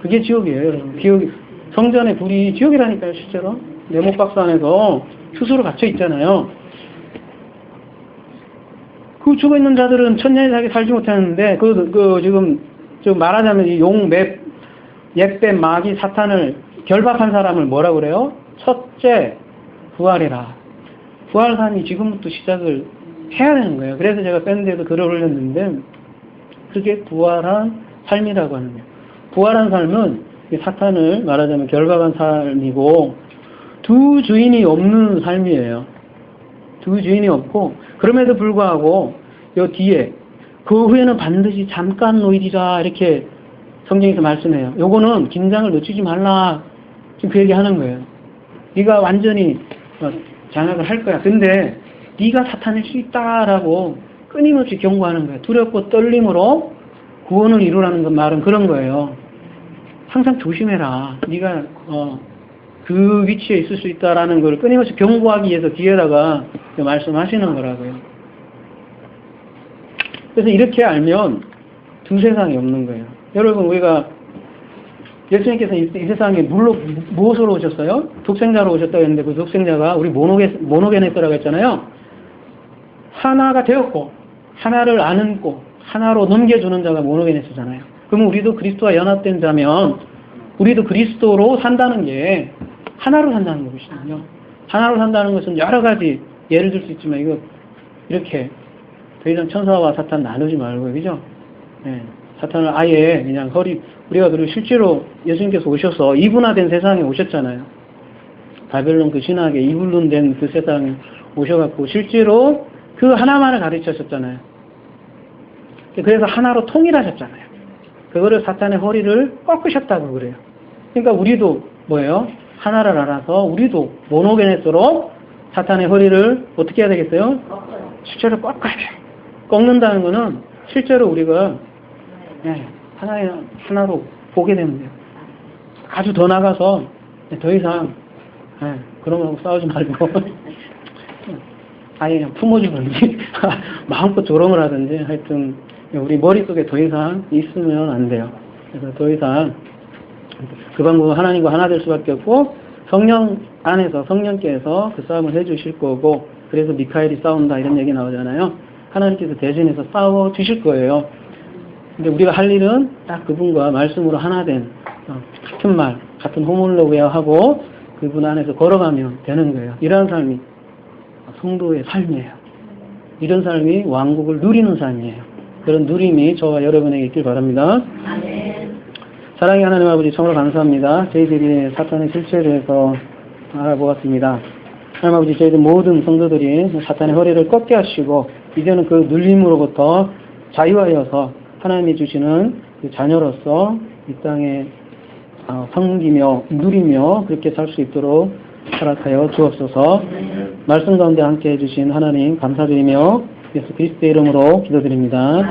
그게 지옥이에요. 여러분 성전에 불이 지옥이라니까요. 실제로 네모박스 안에서 스스로 갇혀 있잖아요. 그 죽어있는 자들은 1000년이 살지 못하는데 지금 말하자면 이 옅뱀, 마귀, 사탄을 결박한 사람을 뭐라 그래요? 첫째 부활해라. 부활산이 지금부터 시작을 해야 되는 거예요. 그래서 제가 밴드에도 글을 올렸는데 그게 부활한 삶이라고 하는 거예요. 부활한 삶은 사탄을 말하자면 결박한 삶이고 두 주인이 없는 삶이에요. 두 주인이 없고 그럼에도 불구하고 요 뒤에 그 후에는 반드시 잠깐 놓이리라 이렇게 성경에서 말씀해요. 요거는 긴장을 늦추지 말라 지금 그 얘기 하는 거예요. 네가 완전히 장악을 할 거야. 근데 네가 사탄일 수 있다라고 끊임없이 경고하는 거예요. 두렵고 떨림으로 구원을 이루라는 말은 그런 거예요. 항상 조심해라. 네가 그 위치에 있을 수 있다라는 걸 끊임없이 경고하기 위해서 뒤에다가 말씀하시는 거라고요. 그래서 이렇게 알면 두 세상이 없는 거예요. 여러분 우리가 예수님께서 이 세상에 무엇으로 오셨어요? 독생자로 오셨다고 했는데 그 독생자가 우리 모노게네스라고 했잖아요. 하나가 되었고 하나를 안고 하나로 넘겨주는 자가 모노게네스잖아요. 그러면 우리도 그리스도와 연합된 자면 우리도 그리스도로 산다는 게 하나로 산다는 것이거든요. 하나로 산다는 것은 여러 가지 예를 들 수 있지만 이거 이렇게 더 이상 천사와 사탄 나누지 말고요. 그죠? 네. 사탄을 아예 그냥 우리가 그리고 실제로 예수님께서 오셔서 이분화된 세상에 오셨잖아요. 바벨론 그 신학에 이분론된 그 세상에 오셔갖고 실제로 그 하나만을 가르치셨잖아요. 그래서 하나로 통일하셨잖아요. 그거를 사탄의 허리를 꺾으셨다고 그래요. 그러니까 우리도 뭐예요? 하나를 알아서 우리도 모노게네스로 사탄의 허리를 어떻게 해야 되겠어요? 실제로 꺾어야 돼요. 꺾는다는 거는 실제로 우리가 하나로 보게 되는 거예요. 아주 더 나가서 더 이상 그런 거하고 싸우지 말고 아예 그냥 품어주든지 마음껏 조롱을 하든지 하여튼 우리 머릿속에 더 이상 있으면 안 돼요. 그래서 더 이상 그 방법은 하나님과 하나 될 수밖에 없고, 성령 안에서 성령께서 그 싸움을 해주실 거고, 그래서 미카엘이 싸운다 이런 얘기 나오잖아요. 하나님께서 대신해서 싸워 주실 거예요. 근데 우리가 할 일은 딱 그분과 말씀으로 하나 된 같은 말, 같은 호몰로그야하고 그분 안에서 걸어가면 되는 거예요. 이런 삶이 성도의 삶이에요. 이런 삶이 왕국을 누리는 삶이에요. 그런 누림이 저와 여러분에게 있길 바랍니다. 사랑의 하나님 아버지, 정말 감사합니다. 저희들이 사탄의 실체에 대해서 알아보았습니다. 하나님 아버지, 저희들 모든 성도들이 사탄의 허리를 꺾게 하시고 이제는 그 눌림으로부터 자유하여서 하나님이 주시는 그 자녀로서 이 땅에 섬기며 누리며 그렇게 살 수 있도록 허락하여 주옵소서. 말씀 가운데 함께 해주신 하나님 감사드리며 예수 그리스도의 이름으로 기도드립니다.